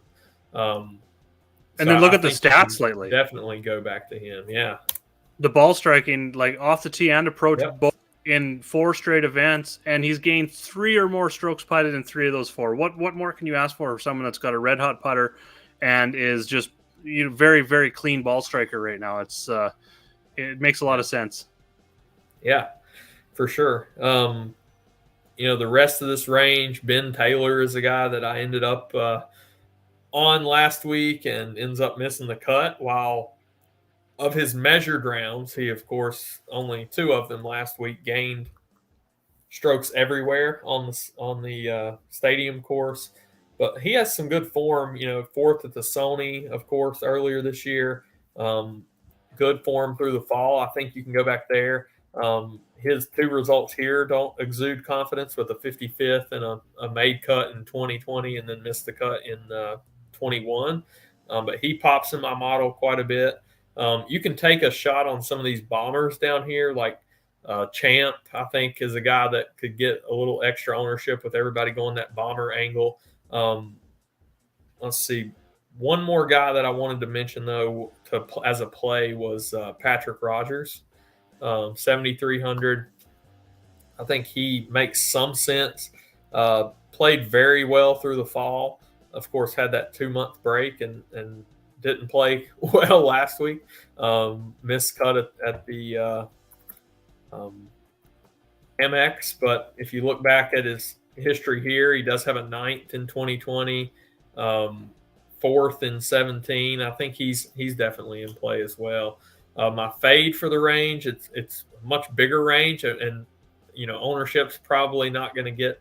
S1: And then look at the stats lately.
S2: Definitely go back to him. Yeah.
S1: The ball striking, like off the tee and approach, both in 4 straight events, and he's gained 3 or more strokes putted in 3 of those 4. What more can you ask for someone that's got a red hot putter and is just very, very clean ball striker right now? It makes a lot of sense.
S2: Yeah, for sure. The rest of this range, Ben Taylor is a guy that I ended up on last week and ends up missing the cut. While of his measured rounds, he, of course, only 2 of them last week gained strokes everywhere on the stadium course. But he has some good form, 4th at the Sony, of course, earlier this year. Good form through the fall. I think you can go back there. His 2 results here don't exude confidence with a 55th and a made cut in 2020 and then missed the cut in 21. But he pops in my model quite a bit. You can take a shot on some of these bombers down here, like Champ, I think, is a guy that could get a little extra ownership with everybody going that bomber angle. Let's see. One more guy that I wanted to mention, though, as a play was Patrick Rogers, 7,300. I think he makes some sense. Played very well through the fall. Of course, had that 2-month break and didn't play well last week. Missed cut at the MX. But if you look back at his history here, he does have a 9th in 2020. 4th in 17. I think he's definitely in play as well. My fade for the range, it's a much bigger range, and ownership's probably not going to get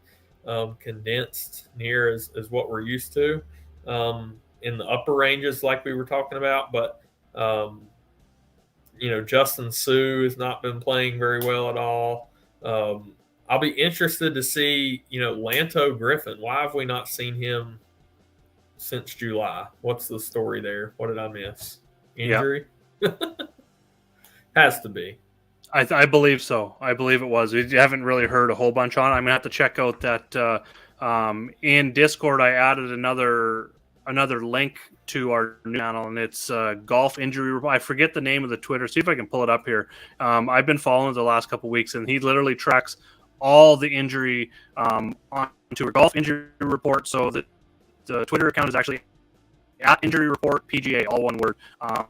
S2: condensed near as what we're used to in the upper ranges like we were talking about. But Justin Sue has not been playing very well at all. I'll be interested to see Lanto Griffin. Why have we not seen him since July? What's the story there? What did I miss? Injury? Yep. Has to be.
S1: I believe so. I believe it was. We haven't really heard a whole bunch on it. I'm going to have to check out that in Discord I added another link to our new channel, and it's golf injury report. I forget the name of the Twitter. See if I can pull it up here. I've been following it the last couple of weeks, and he literally tracks all the injury onto a golf injury report. So that the Twitter account is actually at injury report PGA, all one word. I'm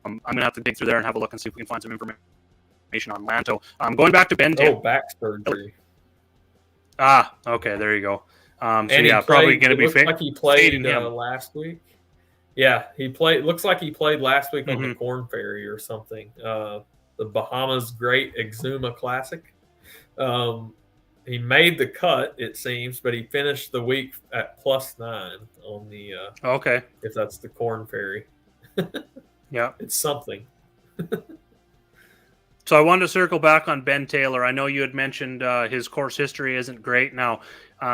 S1: going to have to dig through there and have a look and see if we can find some information on Lanto. Going back to Ben Taylor.
S2: Oh, back surgery.
S1: Okay, there you go. So
S2: and
S1: yeah, probably going to be
S2: like he played last week. Yeah, he played. Looks like he played last week on the Corn Ferry or something. The Bahamas Great Exuma Classic. He made the cut, it seems, but he finished the week at +9 on the.
S1: Okay.
S2: If that's the Corn Ferry.
S1: Yeah,
S2: it's something.
S1: So I wanted to circle back on Ben Taylor. I know you had mentioned his course history isn't great. Now,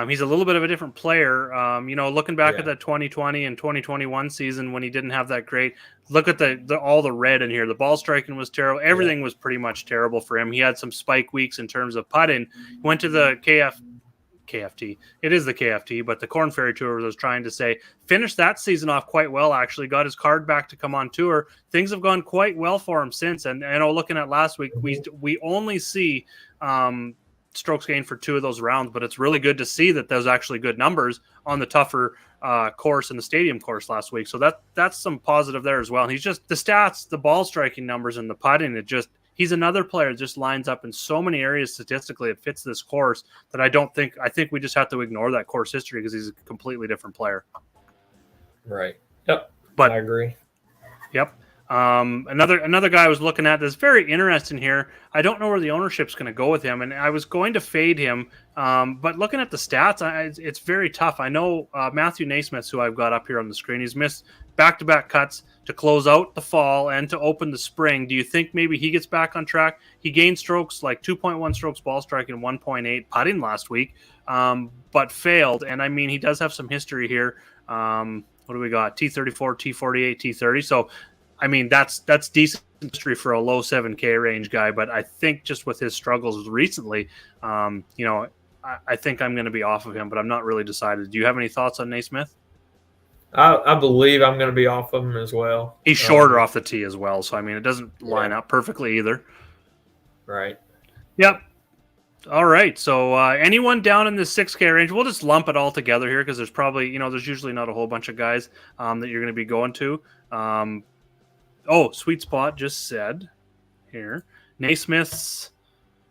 S1: he's a little bit of a different player. Looking back at that 2020 and 2021 season when he didn't have that great, look at all the red in here. The ball striking was terrible. Everything was pretty much terrible for him. He had some spike weeks in terms of putting. Went to the KFT. It is the KFT, but the Corn Ferry Tour was trying to say, finished that season off quite well, actually. Got his card back to come on tour. Things have gone quite well for him since. And looking at last week, we only see strokes gained for 2 of those rounds, but it's really good to see that there's actually good numbers on the tougher course and the stadium course last week. So that's some positive there as well. And he's just the stats, the ball striking numbers, and the putting. He's another player that just lines up in so many areas statistically. It fits this course that I think we just have to ignore that course history because he's a completely different player.
S2: Right. Yep.
S1: But
S2: I agree.
S1: Yep. Another guy I was looking at that's very interesting here. I don't know where the ownership's going to go with him, and I was going to fade him. But looking at the stats, it's very tough. I know Matthew Naismith, who I've got up here on the screen, he's missed back-to-back cuts to close out the fall and to open the spring. Do you think maybe he gets back on track? He gained strokes, like 2.1 strokes ball striking, 1.8 putting last week, but failed. And I mean, he does have some history here. What do we got? T34, T48, T30. So, I mean, that's decent history for a low 7K range guy. But I think just with his struggles recently, I think I'm going to be off of him, but I'm not really decided. Do you have any thoughts on Naismith?
S2: I believe I'm going to be off of him as well.
S1: He's shorter off the tee as well. So, I mean, it doesn't line up perfectly either.
S2: Right.
S1: Yep. All right. So anyone down in the 6K range, we'll just lump it all together here because there's probably, there's usually not a whole bunch of guys that you're going to be going to. Sweet Spot just said here, Naismith's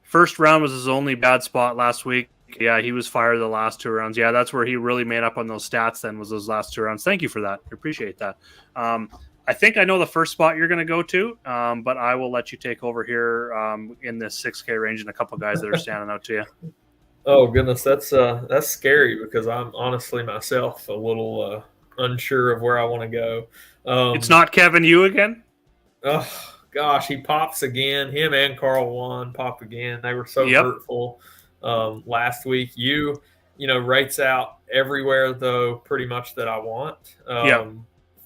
S1: first round was his only bad spot last week. Yeah, he was fired the last 2 rounds. Yeah, that's where he really made up on those stats then was those last 2 rounds. Thank you for that. I appreciate that. I think I know the first spot you're going to go to, but I will let you take over here in this 6K range and a couple guys that are standing out to you.
S2: Oh, goodness. That's scary because I'm honestly myself a little unsure of where I want to go.
S1: It's not Kevin Yu again?
S2: Oh, gosh. He pops again. Him and Carl Juan pop again. They were so hurtful last week. Yu, rates out everywhere, though, pretty much that I want.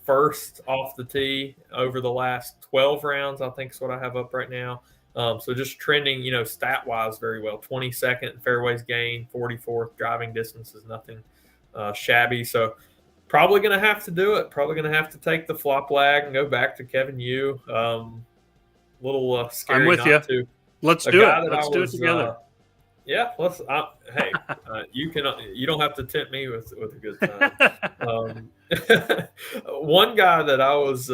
S2: First off the tee over the last 12 rounds, I think is what I have up right now. So just trending, stat-wise very well. 22nd in fairways gained, 44th driving distance is nothing shabby. So probably going to have to do it. Probably going to have to take the flop lag and go back to Kevin Yu. Little scary.
S1: I'm with you.
S2: To.
S1: Let's do it. Let's do it together.
S2: Yeah, let's. Hey, you don't have to tempt me with a good time. One guy that I was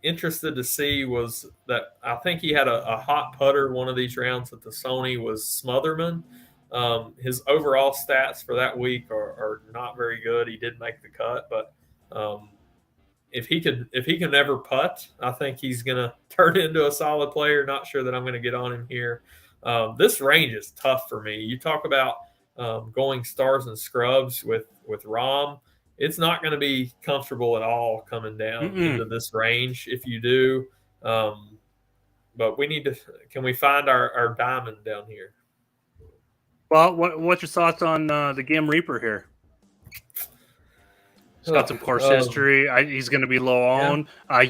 S2: interested to see was that I think he had a hot putter one of these rounds at the Sony was Smotherman. His overall stats for that week are not very good. He did make the cut, but if he can never putt, I think he's going to turn into a solid player. Not sure that I'm going to get on him here. This range is tough for me. You talk about going stars and scrubs with Rahm. It's not going to be comfortable at all coming down into this range if you do. But we need to – can we find our diamond down here?
S1: Well, what's your thoughts on the Gim Reaper here? He's got some course history. He's going to be low owned. I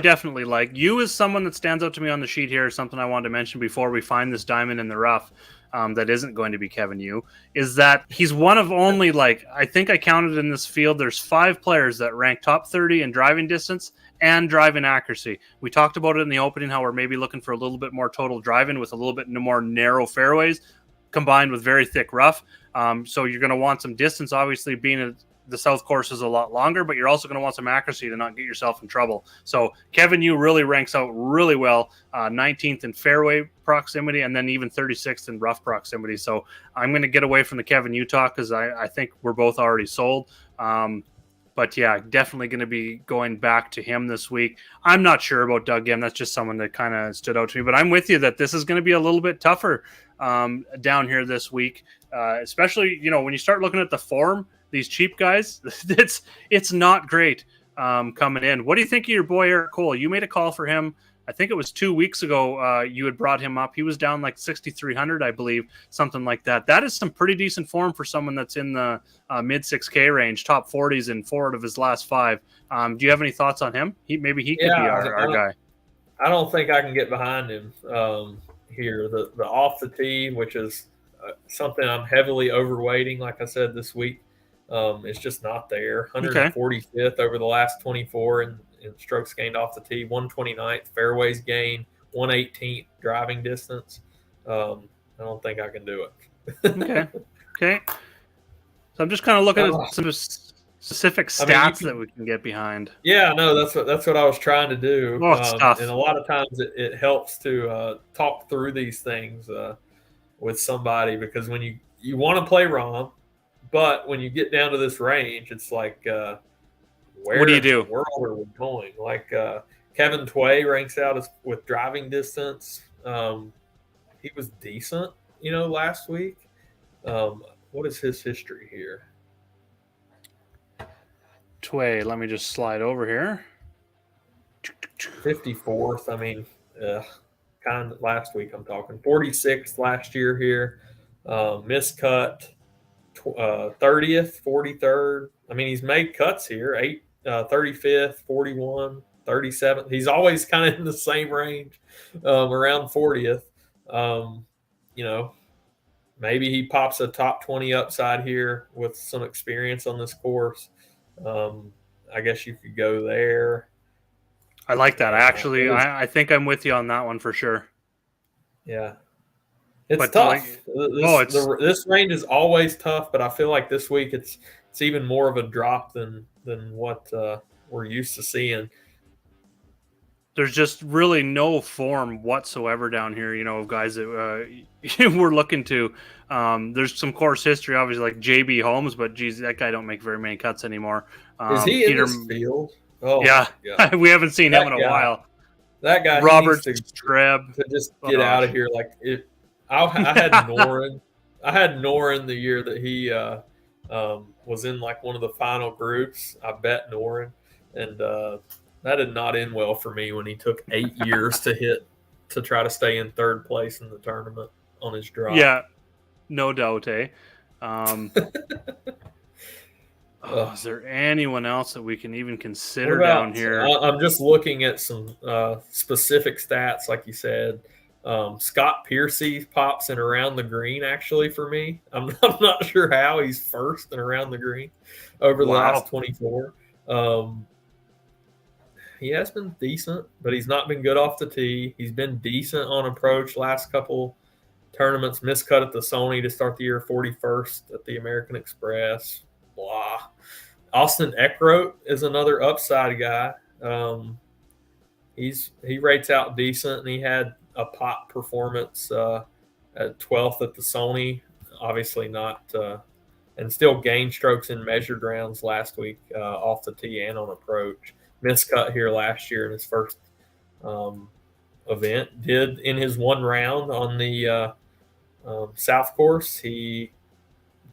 S1: definitely like. Yu is someone that stands out to me on the sheet here. Something I wanted to mention before we find this diamond in the rough that isn't going to be Kevin Yu is that he's one of only, I think I counted in this field, there's 5 players that rank top 30 in driving distance and driving accuracy. We talked about it in the opening, how we're maybe looking for a little bit more total driving with a little bit more narrow fairways combined with very thick rough. So you're going to want some distance, obviously, being the South course is a lot longer, but you're also going to want some accuracy to not get yourself in trouble. So Kevin Yu really ranks out really well, 19th in fairway proximity, and then even 36th in rough proximity. So I'm going to get away from the Kevin Yu talk because I think we're both already sold. But yeah, definitely going to be going back to him this week. I'm not sure about Doug Gim. That's just someone that kind of stood out to me. But I'm with you that this is going to be a little bit tougher down here this week, especially, when you start looking at the form, these cheap guys, it's not great coming in. What do you think of your boy Eric Cole? You made a call for him. I think it was 2 weeks ago. You had brought him up. He was down like 6,300, I believe, something like that. That is some pretty decent form for someone that's in the mid 6K range, top 40s in 4 of his last 5. Do you have any thoughts on him? Maybe he could be our guy.
S2: I don't think I can get behind him here. The off the tee, which is something I'm heavily overweighting, like I said this week. It's just not there. 145th over the last 24 in strokes gained off the tee, 129th fairways gained, 118th driving distance. I don't think I can do
S1: Okay. So I'm just kind of looking at some specific stats that we can get behind.
S2: Yeah, no, that's what I was trying to do.
S1: Oh, it's tough.
S2: And a lot of times it helps to talk through these things with somebody, because when you want to play ROM, but when you get down to this range, it's like, where
S1: What do you do?
S2: in the world are we going? Like Kevin Tway ranks out with driving distance. He was decent, last week. What is his history here?
S1: Tway, let me just slide over here.
S2: 54th. I mean, kind of last week I'm talking. 46th last year here. Miscut. 30th, 43rd. I mean, he's made cuts here. 35th, 41, 37th. He's always kind of in the same range, around 40th. Maybe he pops a top 20 upside here with some experience on this course. I guess you could go there.
S1: I like that. I think I'm with you on that one for sure.
S2: Yeah. It's tough. This range is always tough, but I feel like this week it's even more of a drop than what we're used to seeing.
S1: There's just really no form whatsoever down here, of guys that we're looking to. There's some course history, obviously, like JB Holmes, but geez, that guy don't make very many cuts anymore.
S2: Is he in this field?
S1: Oh, yeah. We haven't seen him in a while.
S2: That guy,
S1: Robert Streb,
S2: to just get out of here. Like I had Noren. I had Noren the year that he was in like one of the final groups. I bet Noren, and that did not end well for me when he took 8 years to try to stay in third place in the tournament on his drop.
S1: Yeah, no doubt, eh? Is there anyone else that we can even consider down here?
S2: I'm just looking at some specific stats, like you said. Scott Piercy pops in around the green, actually, for me. I'm not sure how he's first and around the green over the last 24. He has been decent, but he's not been good off the tee. He's been decent on approach last couple tournaments. Miscut at the Sony to start the year, 41st at the American Express. Blah. Austin Eckroat is another upside guy. He rates out decent, and he had a pot performance at 12th at the Sony. Obviously not, and still gained strokes in measured rounds last week off the tee and on approach. Miscut here last year in his first event. Did in his one round on the South course, he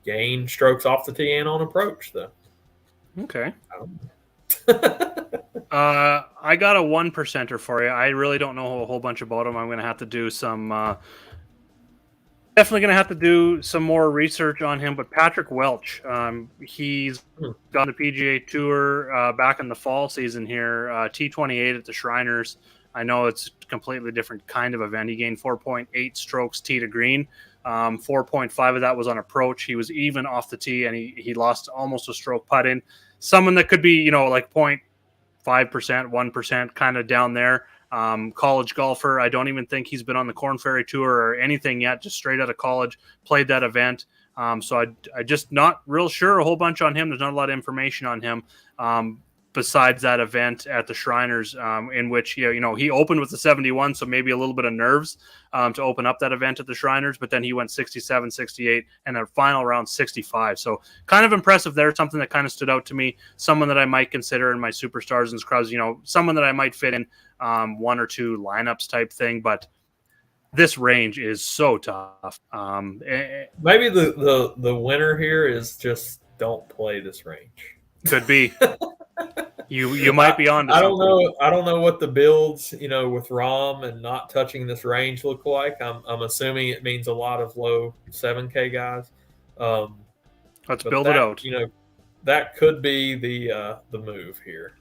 S2: gained strokes off the tee and on approach, though.
S1: Okay. I got a 1%er for you. I really don't know a whole bunch about him. I'm going to have to do some definitely going to have to do some more research on him. But Patrick Welch, he's gone to PGA Tour back in the fall season here, T28 at the Shriners. I know it's a completely different kind of event. He gained 4.8 strokes tee to green. 4.5 of that was on approach. He was even off the tee, and he lost almost a stroke putting. Someone that could be, like 0.5%, 1%, kind of down there. College golfer. I don't even think he's been on the Korn Ferry Tour or anything yet, just straight out of college, played that event. So I just not real sure a whole bunch on him. There's not a lot of information on him besides that event at the Shriners, in which he opened with the 71, so maybe a little bit of nerves to open up that event at the Shriners, but then he went 67, 68, and a final round 65. So kind of impressive there, something that kind of stood out to me, someone that I might consider in my superstars and scrubs, someone that I might fit in one or two lineups type thing, but this range is so tough.
S2: Maybe the winner here is just don't play this range.
S1: Could be. You might be on to
S2: something. I don't know what the builds, with ROM and not touching this range look like. I'm assuming it means a lot of low 7K guys.
S1: Let's build it out.
S2: That could be the move here.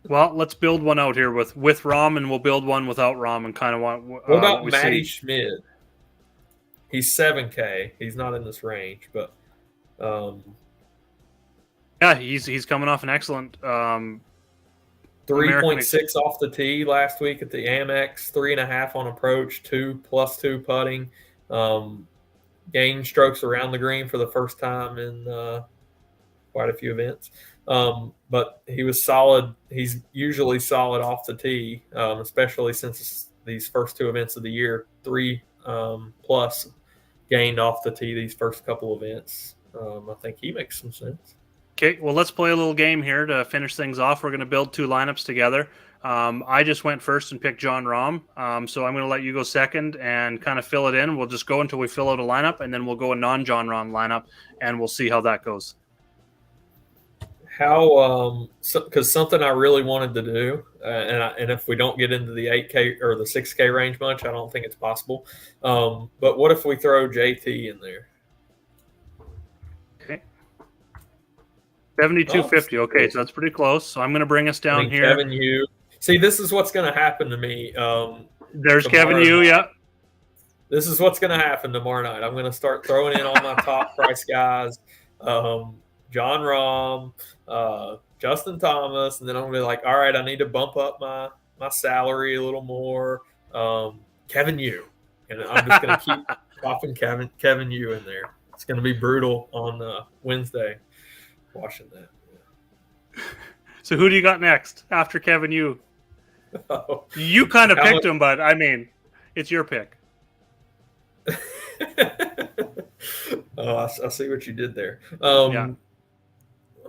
S1: Well, let's build one out here with ROM, and we'll build one without ROM and kind of
S2: what about Matty Schmid? He's 7K. He's not in this range, but
S1: yeah, he's coming off an excellent
S2: 3.6 off the tee last week at the Amex, 3.5 on approach, 2+2 putting. gained strokes around the green for the first time in quite a few events. But he was solid. He's usually solid off the tee, especially since these first two events of the year, 3 plus gained off the tee these first couple events. I think he makes some sense.
S1: Okay, well, let's play a little game here to finish things off. We're going to build 2 lineups together. I just went first and picked John Rahm, so I'm going to let you go second and kind of fill it in. We'll just go until we fill out a lineup, and then we'll go a non-John Rahm lineup, and we'll see how that goes.
S2: How because something I really wanted to do, and if we don't get into the 8K or the 6K range much, I don't think it's possible. But what if we throw JT in there?
S1: Okay, 72.50. Okay, so that's pretty close. So I'm going to bring us down here.
S2: Kevin Yu. See, this is what's going to happen to me.
S1: There's Kevin Yu. Yeah.
S2: This is what's going to happen tomorrow night. I'm going to start throwing in all my top price guys. John Rahm, Justin Thomas, and then I'm gonna be like, all right, I need to bump up my salary a little more. Kevin Yu, and I'm just gonna keep popping Kevin Yu in there. It's gonna be brutal on Wednesday, watching that. Yeah.
S1: So who do you got next after Kevin Yu? You kind of picked him, but I mean, it's your pick.
S2: I see what you did there. Yeah.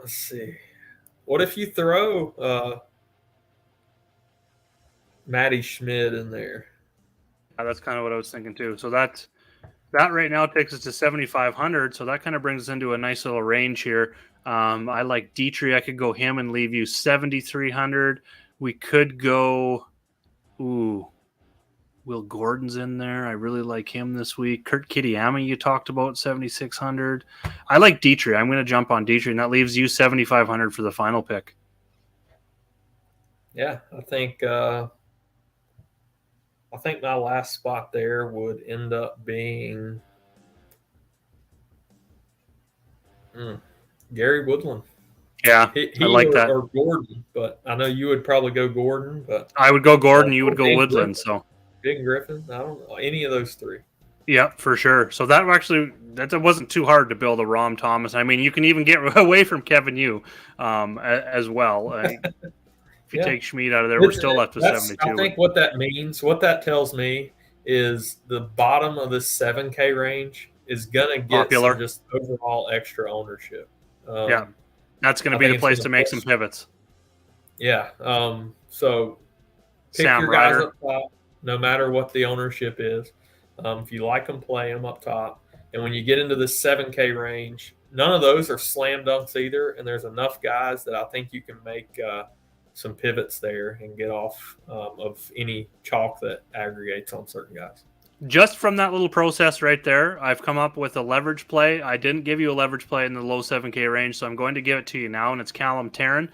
S2: Let's see. What if you throw Matty Schmidt in there?
S1: Yeah, that's kind of what I was thinking too. So that right now takes us to 7,500. So that kind of brings us into a nice little range here. I like Dietrich. I could go him and leave you 7,300. We could go. Will Gordon's in there. I really like him this week. Kurt Kitayama, you talked about 7,600. I like Dietrich. I'm going to jump on Dietrich, and that leaves you 7,500 for the final pick.
S2: Yeah, I think my last spot there would end up being Gary Woodland.
S1: Yeah, I like that.
S2: Or Gordon, but I know you would probably go Gordon. But
S1: I would go Gordon. You would go Woodland.
S2: Griffin. So. Big Griffin? I don't know. Any of those 3.
S1: Yeah, for sure. So that wasn't too hard to build a Rahm Thomas. I mean, you can even get away from Kevin Yu as well. If you take Schmid out of there, we're still left with 72.
S2: I think what that means, what that tells me is the bottom of this 7K range is going to get some just overall extra ownership.
S1: Yeah, that's going to be the place to make some pivots.
S2: Yeah. So pick
S1: Sam
S2: your guys up top. No matter what the ownership is. If you like them, play them up top. And when you get into the 7K range, none of those are slam dunks either. And there's enough guys that I think you can make some pivots there and get off of any chalk that aggregates on certain guys.
S1: Just from that little process right there, I've come up with a leverage play. I didn't give you a leverage play in the low 7K range, so I'm going to give it to you now, and it's Callum Tarrant.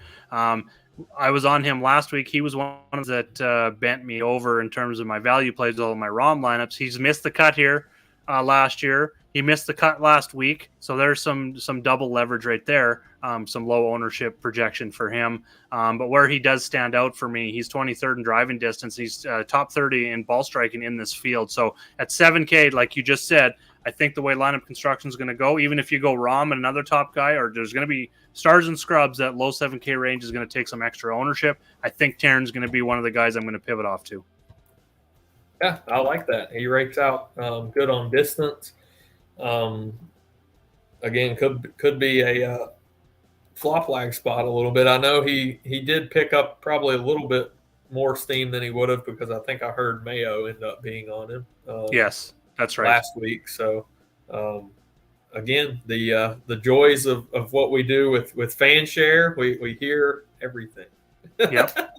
S1: I was on him last week. He was one that bent me over in terms of my value plays, all of my Rahm lineups. He's missed the cut here last year. He missed the cut last week. So there's some double leverage right there, some low ownership projection for him. But where he does stand out for me, he's 23rd in driving distance. He's top 30 in ball striking in this field. So at 7K, like you just said, I think the way lineup construction is going to go, even if you go Rahm and another top guy, or there's going to be stars and scrubs, that low 7K range is going to take some extra ownership. I think Taryn's going to be one of the guys I'm going to pivot off to.
S2: Yeah, I like that. He rakes out good on distance. Again, could be a flop lag spot a little bit. I know he did pick up probably a little bit more steam than he would have, because I think I heard Mayo end up being on him.
S1: Yes. That's right.
S2: Last week. So, again, the joys of what we do with fan share, we hear everything.
S1: Yep.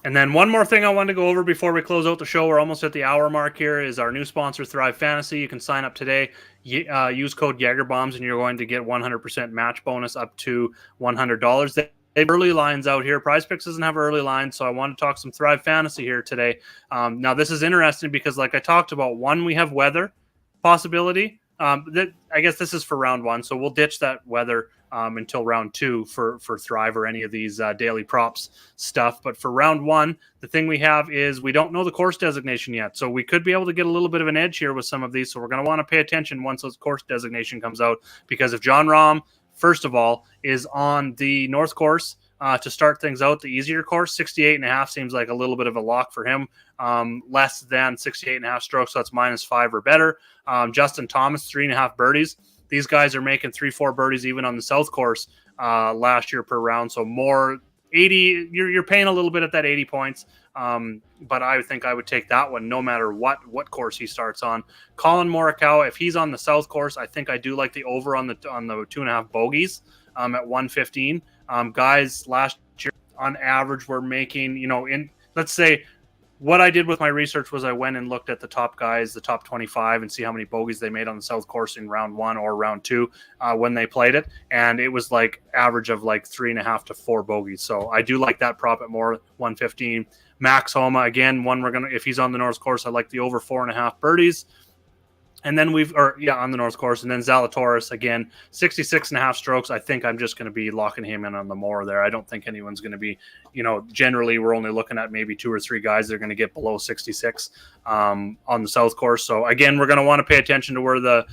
S1: And then one more thing I wanted to go over before we close out the show, we're almost at the hour mark here, is our new sponsor, Thrive Fantasy. You can sign up today, use code Jagerbombs, and you're going to get 100% match bonus up to $100. They have early lines out here. PrizePicks doesn't have early lines, so I want to talk some Thrive Fantasy here today. Now, this is interesting because, like I talked about, we have weather possibility. I guess this is for round 1, so we'll ditch that weather until round 2 for Thrive or any of these daily props stuff. But for round 1, the thing we have is we don't know the course designation yet. So we could be able to get a little bit of an edge here with some of these. So we're going to want to pay attention once those course designation comes out, because if John Rahm, first of all, is on the North Course to start things out, the easier course, 68.5 seems like a little bit of a lock for him. Less than 68.5 strokes, so that's -5 or better. Justin Thomas, 3.5 birdies. These guys are making 3-4 birdies even on the South Course last year per round. So more 80, you're paying a little bit at that 80 points. But I think I would take that one no matter what course he starts on. Colin Morikawa, if he's on the South Course, I think I do like the over on the 2.5 bogeys at 115. Guys last year on average were making, let's say, what I did with my research was I went and looked at the top guys, the top 25, and see how many bogeys they made on the South Course in round 1 or round 2 when they played it. And it was like average of like 3.5 to 4 bogeys. So I do like that prop at more 115. Max Homa, again, if he's on the North Course, I like the over 4.5 birdies. And then on the North Course. And then Zalatoris, again, 66.5 strokes. I think I'm just going to be locking him in on the more there. I don't think anyone's going to be, generally we're only looking at maybe 2 or 3 guys that are going to get below 66 on the South Course. So again, we're going to want to pay attention to where the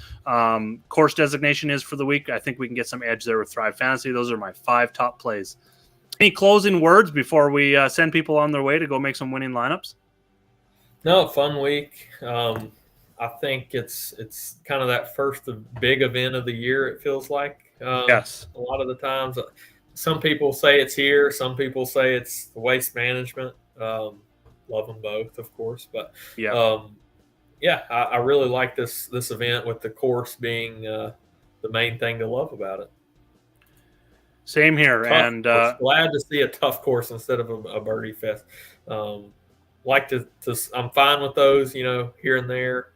S1: course designation is for the week. I think we can get some edge there with Thrive Fantasy. Those are my 5 top plays. Any closing words before we send people on their way to go make some winning lineups?
S2: No, fun week. I think it's kind of that first big event of the year, it feels like.
S1: Yes.
S2: A lot of the times, some people say it's here. Some people say it's the waste management. Love them both, of course. But, I really like this event with the course being the main thing to love about it.
S1: Same here.
S2: Tough
S1: And
S2: glad to see a tough course instead of a birdie fest. Like to I'm fine with those, here and there.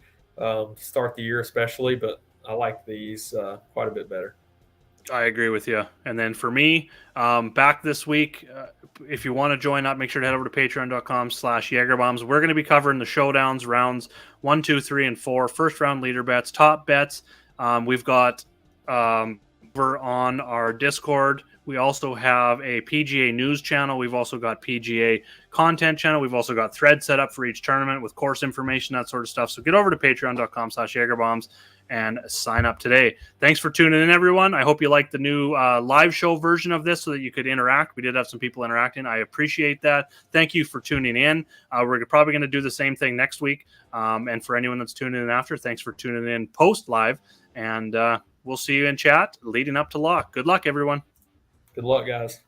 S2: Start the year especially, but I like these quite a bit better.
S1: I agree with you. And then for me, back this week, if you want to join up, make sure to head over to patreon.com/JagerBombs. We're going to be covering the showdowns, rounds 1, 2, 3, and 4, first round leader bets, top bets. We've got over on our Discord. We also have a PGA news channel. We've also got PGA content channel. We've also got threads set up for each tournament with course information, that sort of stuff. So get over to patreon.com/JagerBombs and sign up today. Thanks for tuning in, everyone. I hope you liked the new live show version of this so that you could interact. We did have some people interacting. I appreciate that. Thank you for tuning in. We're probably going to do the same thing next week. And for anyone that's tuning in after, thanks for tuning in post live. And we'll see you in chat leading up to lock. Good luck, everyone.
S2: Good luck, guys.